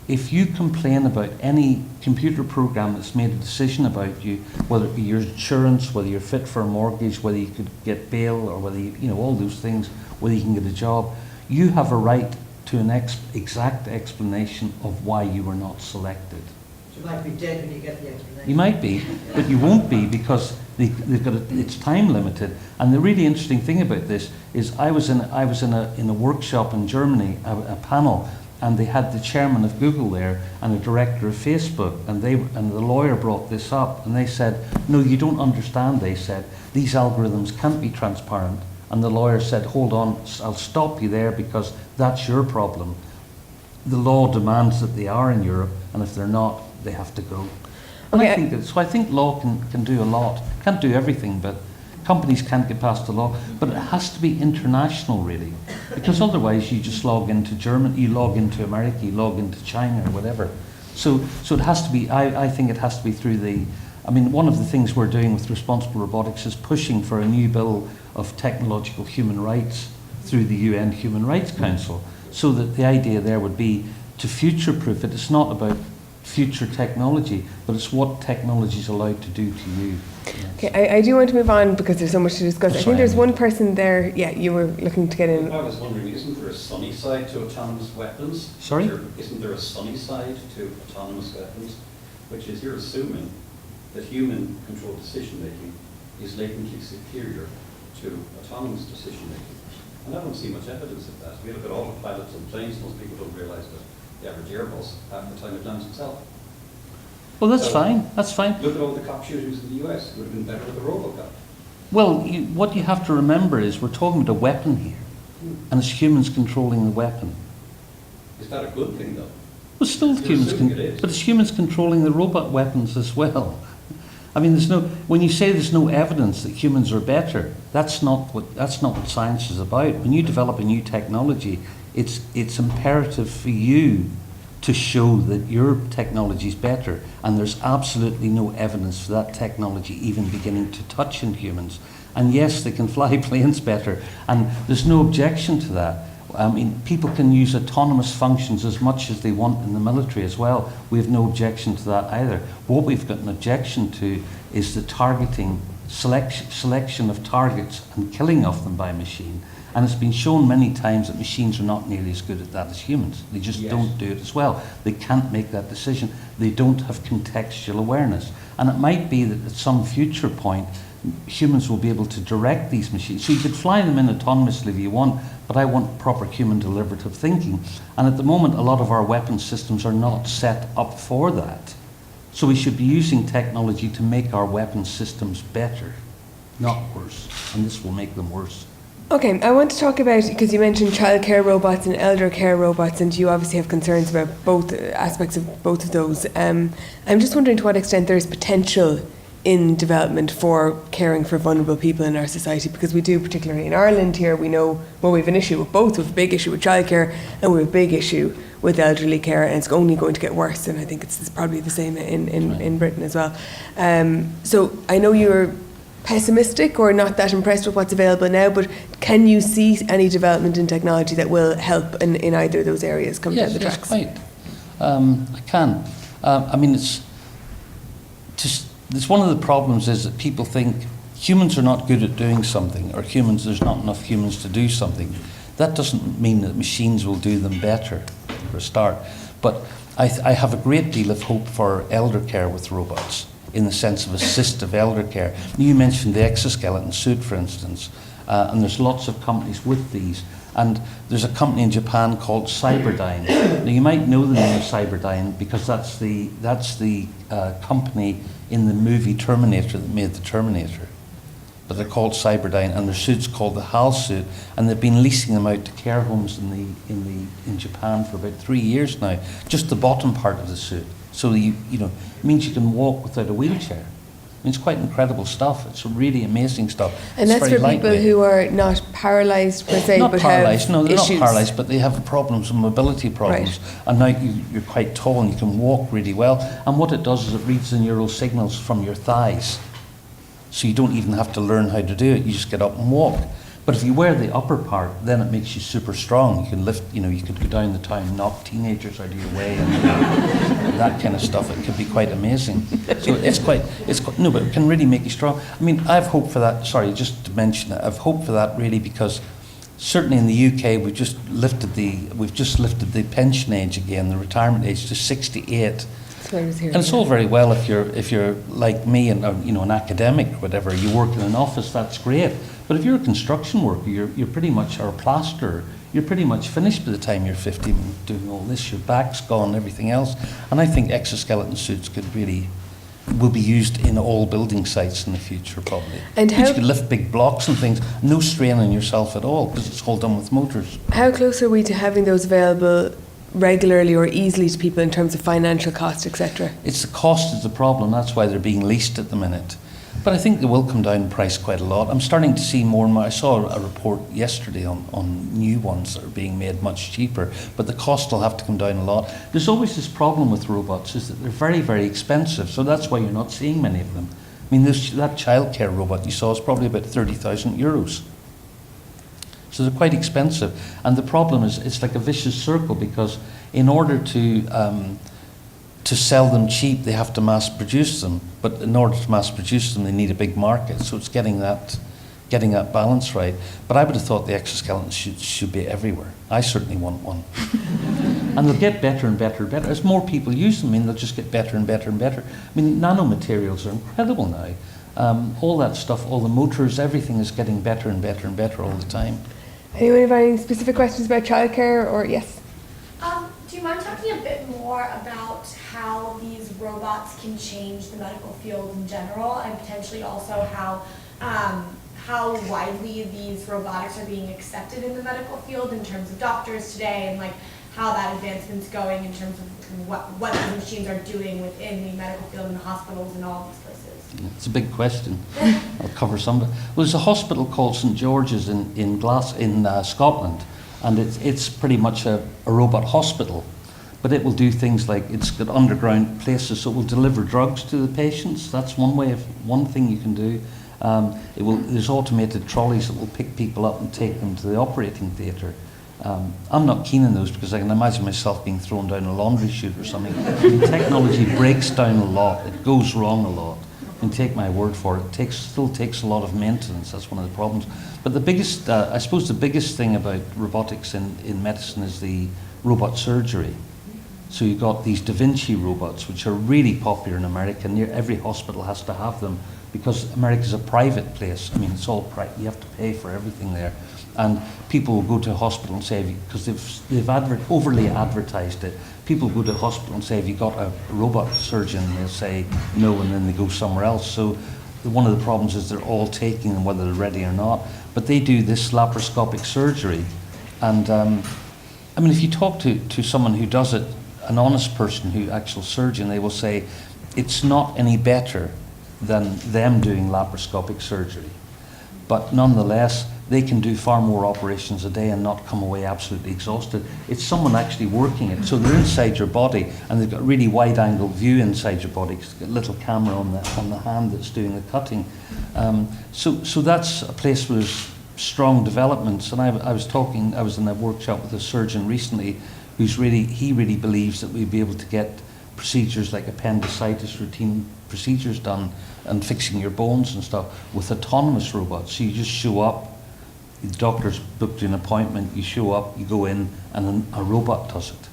B: if you complain about any computer program that's made a decision about you, whether it be your insurance, whether you're fit for a mortgage, whether you could get bail, or whether you know all those things, whether you can get a job, you have a right to an exact explanation of why you were not selected.
J: You might be dead when you get the explanation.
B: You might be, but you won't be because they've got it's time limited. And the really interesting thing about this is I was in a workshop in Germany, a panel, and they had the chairman of Google there and a director of Facebook, and the lawyer brought this up, and they said, "No, you don't understand." They said these algorithms can't be transparent, and the lawyer said, "Hold on, I'll stop you there because that's your problem. The law demands that they are in Europe, and if they're not, they have to go." And
A: Okay.
B: I think law can do a lot. Can't do everything, but companies can't get past the law. But it has to be international, really, because otherwise you just log into Germany, you log into America, you log into China or whatever. So it has to be. I think it has to be through the. I mean, one of the things we're doing with Responsible Robotics is pushing for a new bill of technological human rights through the UN Human Rights Council, so that the idea there would be to future-proof it. It's not about future technology, but it's what technology is allowed to do to you. Yes.
A: Okay, I do want to move on because there's so much to discuss. I
B: That's
A: think there's
B: fine.
A: one person there. Yeah, you were looking to get in.
K: I was wondering, isn't there a sunny side to autonomous weapons?
B: Sorry?
K: Isn't there a sunny side to autonomous weapons? Which is you're assuming that human-controlled decision-making is latently superior to autonomous decision-making. And I don't see much evidence of that. We look at all the pilots on planes, most people don't realise that the average Airbus, half the time it lands itself.
B: Well, that's
K: So,
B: fine. That's fine.
K: Look at all the cop shootings in the US. It would have been better with a Robocop.
B: Well, what you have to remember is we're talking about a weapon here, and it's humans controlling the weapon.
K: Is that a good thing, though?
B: Well, still
K: You're
B: humans,
K: assuming it is.
B: but it's humans controlling the robot weapons as well. I mean, when you say there's no evidence that humans are better, that's not what science is about. When you develop a new technology, it's imperative for you to show that your technology is better, and there's absolutely no evidence for that technology even beginning to touch in humans. And yes, they can fly planes better, and there's no objection to that. I mean, people can use autonomous functions as much as they want in the military as well. We have no objection to that either. What we've got an objection to is the targeting, selection of targets and killing of them by machine. And it's been shown many times that machines are not nearly as good at that as humans. They just don't do it as well. They can't make that decision. They don't have contextual awareness. And it might be that at some future point, humans will be able to direct these machines. So you could fly them in autonomously if you want, but I want proper human deliberative thinking. And at the moment, a lot of our weapon systems are not set up for that. So we should be using technology to make our weapon systems better, not worse. And this will make them worse.
A: Okay, I want to talk about, because you mentioned childcare robots and elder care robots, and you obviously have concerns about both aspects of both of those. I'm just wondering to what extent there is potential in development for caring for vulnerable people in our society, because we do, particularly in Ireland here, we know, well, we have an issue with both. We have a big issue with childcare and we have a big issue with elderly care, and it's only going to get worse, and I think it's probably the same in Britain as well. So I know you're pessimistic or not that impressed with what's available now, but can you see any development in technology that will help in either of those areas come down the tracks?
B: Yes, quite. I can. I mean, it's one of the problems is that people think humans are not good at doing something, or there's not enough humans to do something. That doesn't mean that machines will do them better, for a start. But I have a great deal of hope for elder care with robots, in the sense of assistive elder care. You mentioned the exoskeleton suit, for instance, and there's lots of companies with these. And there's a company in Japan called Cyberdyne. Now you might know the name of Cyberdyne because that's the company in the movie Terminator that made the Terminator. But they're called Cyberdyne, and their suit's called the HAL suit, and they've been leasing them out to care homes in Japan for about 3 years now. Just the bottom part of the suit. So it means you can walk without a wheelchair. I mean, it's quite incredible stuff. It's really amazing stuff.
A: And
B: it's
A: that's
B: very
A: for people
B: lightweight.
A: who are not paralysed per se,
B: Not
A: but
B: paralysed.
A: have
B: No, they're
A: issues.
B: not paralysed, but they have problems with mobility problems.
A: Right.
B: And now you're quite tall and you can walk really well. And what it does is it reads the neural signals from your thighs. So you don't even have to learn how to do it. You just get up and walk. But if you wear the upper part, then it makes you super strong. You can lift, you could go down the town, knock teenagers out of your way, and that kind of stuff. It could be quite amazing. So but it can really make you strong. I mean, I have hope for that. Sorry, just to mention that, I've hope for that really because certainly in the UK we've just lifted the pension age again, the retirement age to 68. And it's all very well if you're like me and an academic or whatever. You work in an office, that's great. But if you're a construction worker, you're pretty much, or a plasterer, you're pretty much finished by the time you're 50 and doing all this. Your back's gone, everything else. And I think exoskeleton suits will be used in all building sites in the future, probably.
A: And
B: you could lift big blocks and things, no strain on yourself at all, because it's all done with motors.
A: How close are we to having those available regularly or easily to people in terms of financial cost, etc.?
B: It's the cost is the problem. That's why they're being leased at the minute. But I think they will come down in price quite a lot. I'm starting to see more and more. I saw a report yesterday on new ones that are being made much cheaper, but the cost will have to come down a lot. There's always this problem with robots, is that they're very, very expensive, so that's why you're not seeing many of them. I mean, that childcare robot you saw is probably about 30,000 euros. So they're quite expensive. And the problem is, it's like a vicious circle, because in order to to sell them cheap, they have to mass produce them. But in order to mass produce them, they need a big market. So it's getting that balance right. But I would have thought the exoskeleton should be everywhere. I certainly want one. And they'll get better and better and better. As more people use them, I mean, they'll just get better and better and better. I mean, nanomaterials are incredible now. All that stuff, all the motors, everything is getting better and better and better all the time.
A: Anyone have any specific questions about childcare, or yes?
L: Do you mind talking a bit more about how these robots can change the medical field in general, and potentially also how widely these robotics are being accepted in the medical field in terms of doctors today, and like how that advancement's going in terms of what these machines are doing within the medical field in the hospitals and all these places?
B: It's a big question. I'll cover some of it. Well, there's a hospital called St George's in Scotland, and it's pretty much a robot hospital. But it will do things like, it's got underground places, so it will deliver drugs to the patients. That's one thing you can do. There's automated trolleys that will pick people up and take them to the operating theatre. I'm not keen on those because I can imagine myself being thrown down a laundry chute or something. I mean, technology breaks down a lot. It goes wrong a lot. You can take my word for it. It still takes a lot of maintenance. That's one of the problems. But the biggest, I suppose the biggest thing about robotics in medicine is the robot surgery. So you've got these Da Vinci robots, which are really popular in America. Near every hospital has to have them because America's a private place. I mean, it's all private. You have to pay for everything there. And people will go to a hospital and say, because they've overly advertised it, people go to a hospital and say, have you got a robot surgeon? And they'll say no, and then they go somewhere else. So one of the problems is they're all taking them whether they're ready or not. But they do this laparoscopic surgery. And I mean, if you talk to someone who does it, an honest person, actual surgeon, they will say it's not any better than them doing laparoscopic surgery. But nonetheless, they can do far more operations a day and not come away absolutely exhausted. It's someone actually working it. So they're inside your body, and they've got a really wide-angle view inside your body. It's got a little camera on the hand that's doing the cutting. So that's a place where there's strong developments. And I was in a workshop with a surgeon recently he really believes that we'll be able to get procedures like appendicitis, routine procedures done, and fixing your bones and stuff with autonomous robots. So you just show up, the doctor's booked you an appointment, you show up, you go in, and a robot does it.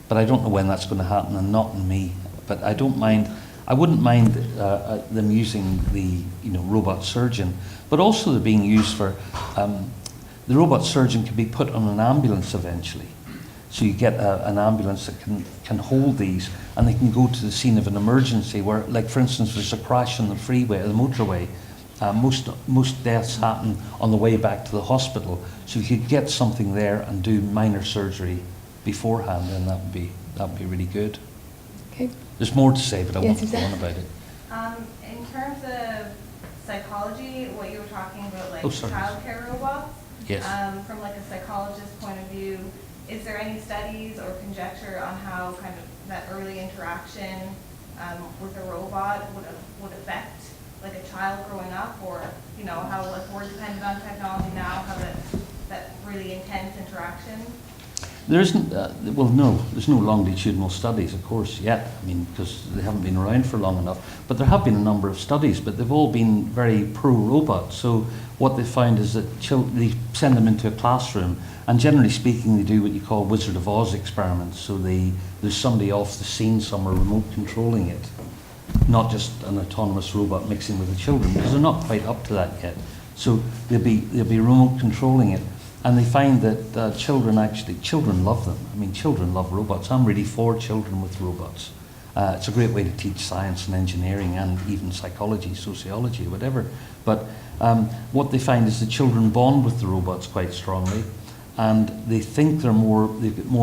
B: But I don't know when that's going to happen, and not in me. But I wouldn't mind them using the robot surgeon, but also they're being used for, the robot surgeon can be put on an ambulance eventually. So you get an ambulance that can hold these, and they can go to the scene of an emergency where, like for instance, there's a crash on the freeway, the motorway. Most deaths happen on the way back to the hospital. So if you could get something there and do minor surgery beforehand, then that would be really good.
A: Okay.
B: There's more to say, but I won't go on about it.
M: In terms of psychology, what you were talking about, like childcare robots.
B: Yes.
M: From like a psychologist's point of view, is there any studies or conjecture on how kind of that early interaction with a robot would affect like a child growing up, or how like we're dependent on technology now, how that really intense interaction?
B: There isn't, there's no longitudinal studies, of course, yet. I mean, because they haven't been around for long enough. But there have been a number of studies, but they've all been very pro-robot. So what they find is that they send them into a classroom, and generally speaking, they do what you call Wizard of Oz experiments. So there's somebody off the scene somewhere remote controlling it, not just an autonomous robot mixing with the children, because they're not quite up to that yet. So they'll be remote controlling it. And they find that children love them. I mean, children love robots. I'm really for children with robots. It's a great way to teach science and engineering and even psychology, sociology, whatever. But what they find is the children bond with the robots quite strongly, and they think they've got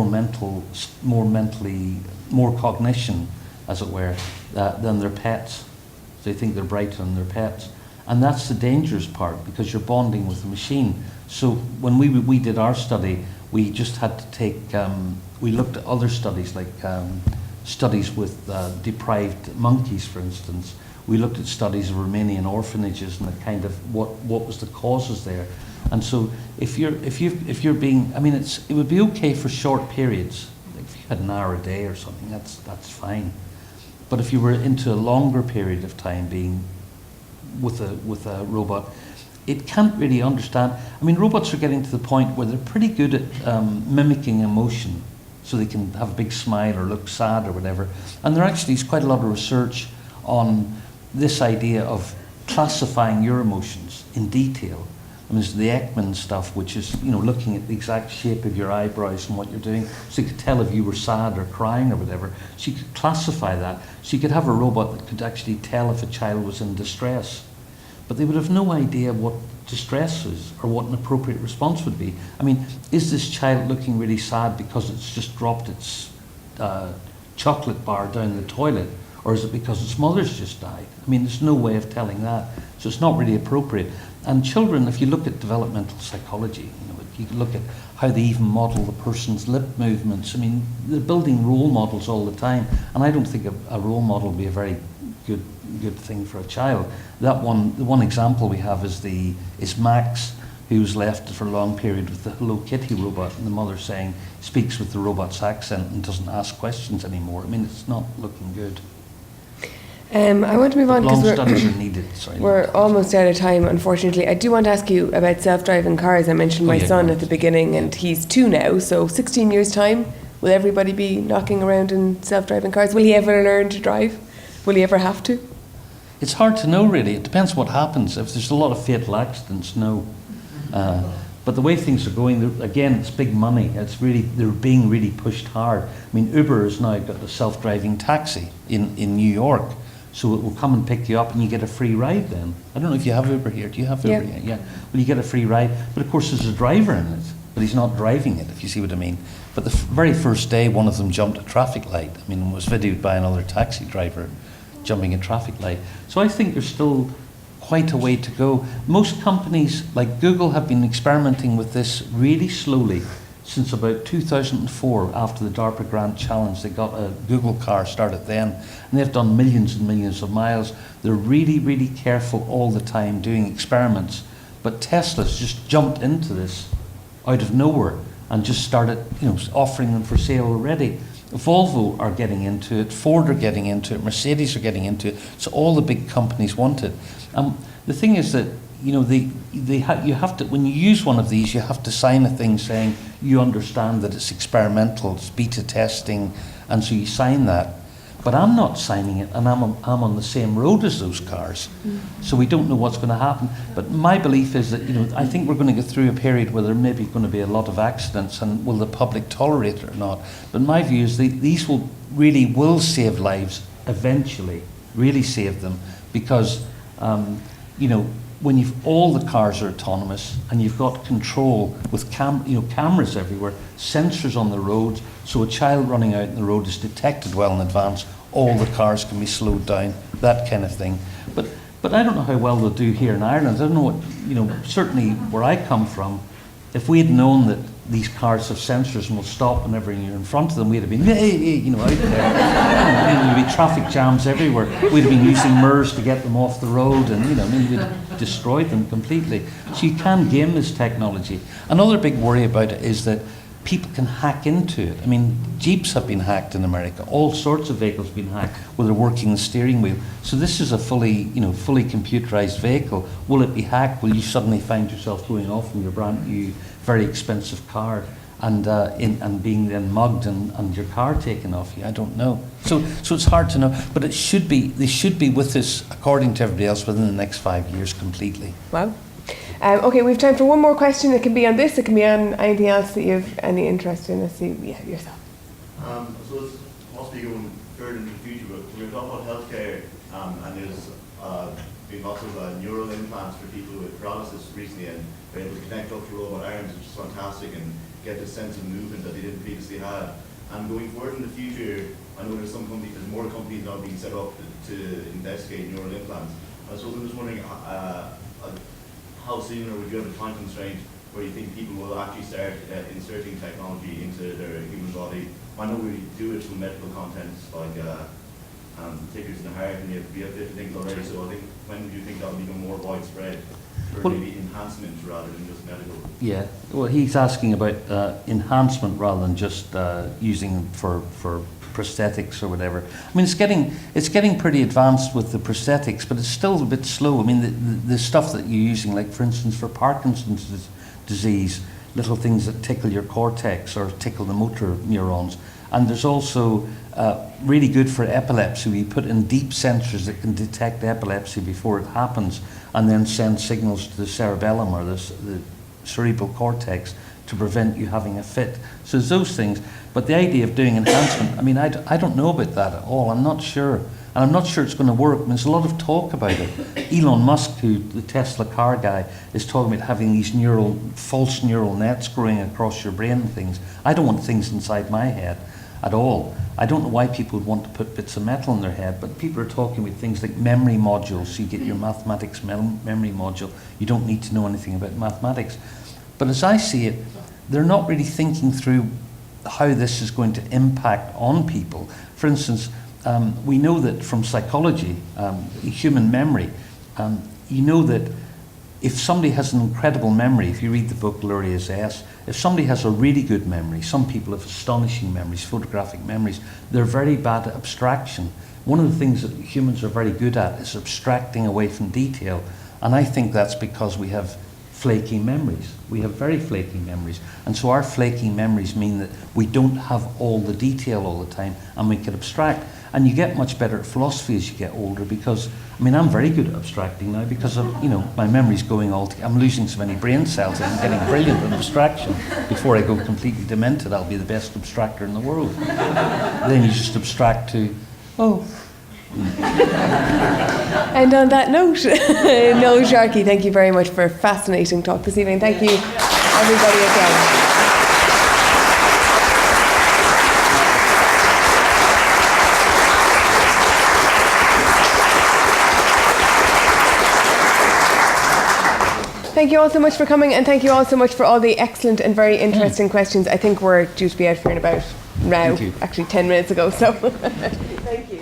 B: more cognition, as it were, than their pets. They think they're brighter than their pets. And that's the dangerous part, because you're bonding with the machine. So when we did our study, we just had to take, we looked at other studies, like studies with deprived monkeys, for instance. We looked at studies of Romanian orphanages and the kind of what was the causes there. And so if you're being, I mean, it would be okay for short periods, if you had an hour a day or something, that's fine. But if you were into a longer period of time being with a robot, it can't really understand. I mean, robots are getting to the point where they're pretty good at mimicking emotion, so they can have a big smile or look sad or whatever. And there actually is quite a lot of research on this idea of classifying your emotions in detail. I mean, there's the Ekman stuff, which is, you know, looking at the exact shape of your eyebrows and what you're doing, so you could tell if you were sad or crying or whatever. So you could classify that. So you could have a robot that could actually tell if a child was in distress. But they would have no idea what distress is or what an appropriate response would be. I mean, is this child looking really sad because it's just dropped its chocolate bar down the toilet? Or is it because its mother's just died? I mean, there's no way of telling that. So it's not really appropriate. And children, if you look at developmental psychology, you know, you can look at how they even model the person's lip movements. I mean, they're building role models all the time. And I don't think a role model would be a very good thing for a child. The one example we have is Max, who was left for a long period with the Hello Kitty robot, and the mother speaks with the robot's accent and doesn't ask questions anymore. I mean, it's not looking good.
A: I want to move on
B: because
A: we're,
B: studies are needed. Sorry,
A: we're almost out of time, unfortunately. I do want to ask you about self-driving cars. I mentioned my son at the beginning, and he's 2 now, so 16 years' time, will everybody be knocking around in self-driving cars? Will he ever learn to drive? Will he ever have to?
B: It's hard to know, really. It depends what happens. If there's a lot of fatal accidents, no. But the way things are going, again, it's big money. They're being really pushed hard. I mean, Uber has now got a self-driving taxi in New York. So it will come and pick you up and you get a free ride then. I don't know if you have Uber here. Do you have Uber? Yeah. Well, you get a free ride. But of course there's a driver in it, but he's not driving it, if you see what I mean. But the very first day, one of them jumped a traffic light. I mean, it was videoed by another taxi driver jumping a traffic light. So I think there's still quite a way to go. Most companies, like Google, have been experimenting with this really slowly since about 2004, after the DARPA Grant Challenge. They got a Google car started then, and they've done millions and millions of miles. They're really, really careful all the time doing experiments. But Tesla's just jumped into this out of nowhere and just started, offering them for sale already. Volvo are getting into it, Ford are getting into it, Mercedes are getting into it. So all the big companies want it. The thing is that you have to, when you use one of these, you have to sign a thing saying you understand that it's experimental, it's beta testing, and so you sign that. But I'm not signing it, and I'm on the same road as those cars. So we don't know what's going to happen. But my belief is that, I think we're going to go through a period where there may be going to be a lot of accidents, and will the public tolerate it or not? But my view is these will save lives eventually, really save them, because, when all the cars are autonomous and you've got control with cameras everywhere, sensors on the roads, so a child running out in the road is detected well in advance, all the cars can be slowed down, that kind of thing. But I don't know how well they'll do here in Ireland. I don't know what, certainly where I come from, if we had known that these cars have sensors and will stop whenever you're in front of them, we'd have been, out there. There'd be traffic jams everywhere. We'd have been using mirrors to get them off the road, and we'd have destroyed them completely. So you can game this technology. Another big worry about it is that people can hack into it. I mean, Jeeps have been hacked in America. All sorts of vehicles have been hacked where they're working the steering wheel. So this is a fully computerized vehicle. Will it be hacked? Will you suddenly find yourself going off in your brand new, very expensive car and being then mugged and your car taken off you? I don't know. So it's hard to know. But they should be with us, according to everybody else, within the next 5 years completely.
A: Wow. Okay, we have time for one more question. It can be on this, it can be on anything else that you have any interest in. Let's see, yourself.
N: So it's possibly going further into the future, but we're talking about healthcare, and there's been lots of neural implants for people with paralysis recently, and they're able to connect up to robot arms, which is fantastic, and get the sense of movement that they didn't previously have. And going forward in the future, I know there's more companies now being set up to investigate neural implants. So I'm just wondering, how soon, or would you have a time constraint where you think people will actually start inserting technology into their human body? I know we do it from medical contents, like tickers in the heart, and you have different things already. So I think, when do you think that will become more widespread for
B: Well,
N: maybe enhancement rather than just medical?
B: Yeah, well, he's asking about enhancement rather than just using for prosthetics or whatever. I mean, it's getting pretty advanced with the prosthetics, but it's still a bit slow. I mean, the stuff that you're using, like for instance for Parkinson's disease, little things that tickle your cortex or tickle the motor neurons. And there's also really good for epilepsy. We put in deep sensors that can detect epilepsy before it happens and then send signals to the cerebellum or the cerebral cortex to prevent you having a fit. So there's those things. But the idea of doing enhancement, I mean, I don't know about that at all. I'm not sure. And I'm not sure it's going to work. I mean, there's a lot of talk about it. Elon Musk, who the Tesla car guy, is talking about having these false neural nets growing across your brain and things. I don't want things inside my head at all. I don't know why people would want to put bits of metal in their head, but people are talking about things like memory modules. So you get your mathematics memory module. You don't need to know anything about mathematics. But as I see it, they're not really thinking through how this is going to impact on people. For instance, we know that from psychology, human memory, you know that if somebody has an incredible memory, if you read the book Luria's S, if somebody has a really good memory, some people have astonishing memories, photographic memories, they're very bad at abstraction. One of the things that humans are very good at is abstracting away from detail, and I think that's because we have flaky memories. We have very flaky memories, and so our flaky memories mean that we don't have all the detail all the time, and we can abstract. And you get much better at philosophy as you get older, because, I mean, I'm very good at abstracting now because of, my memory's going I'm losing so many brain cells and I'm getting brilliant at abstraction. Before I go completely demented, I'll be the best abstractor in the world. Then you just abstract to,
A: And on that note, Noel Sharkey, thank you very much for a fascinating talk this evening. Thank you, everybody, again. Thank you all so much for coming, and thank you all so much for all the excellent and very interesting questions. I think we're due to be out here in about now, actually 10 minutes ago, so thank you.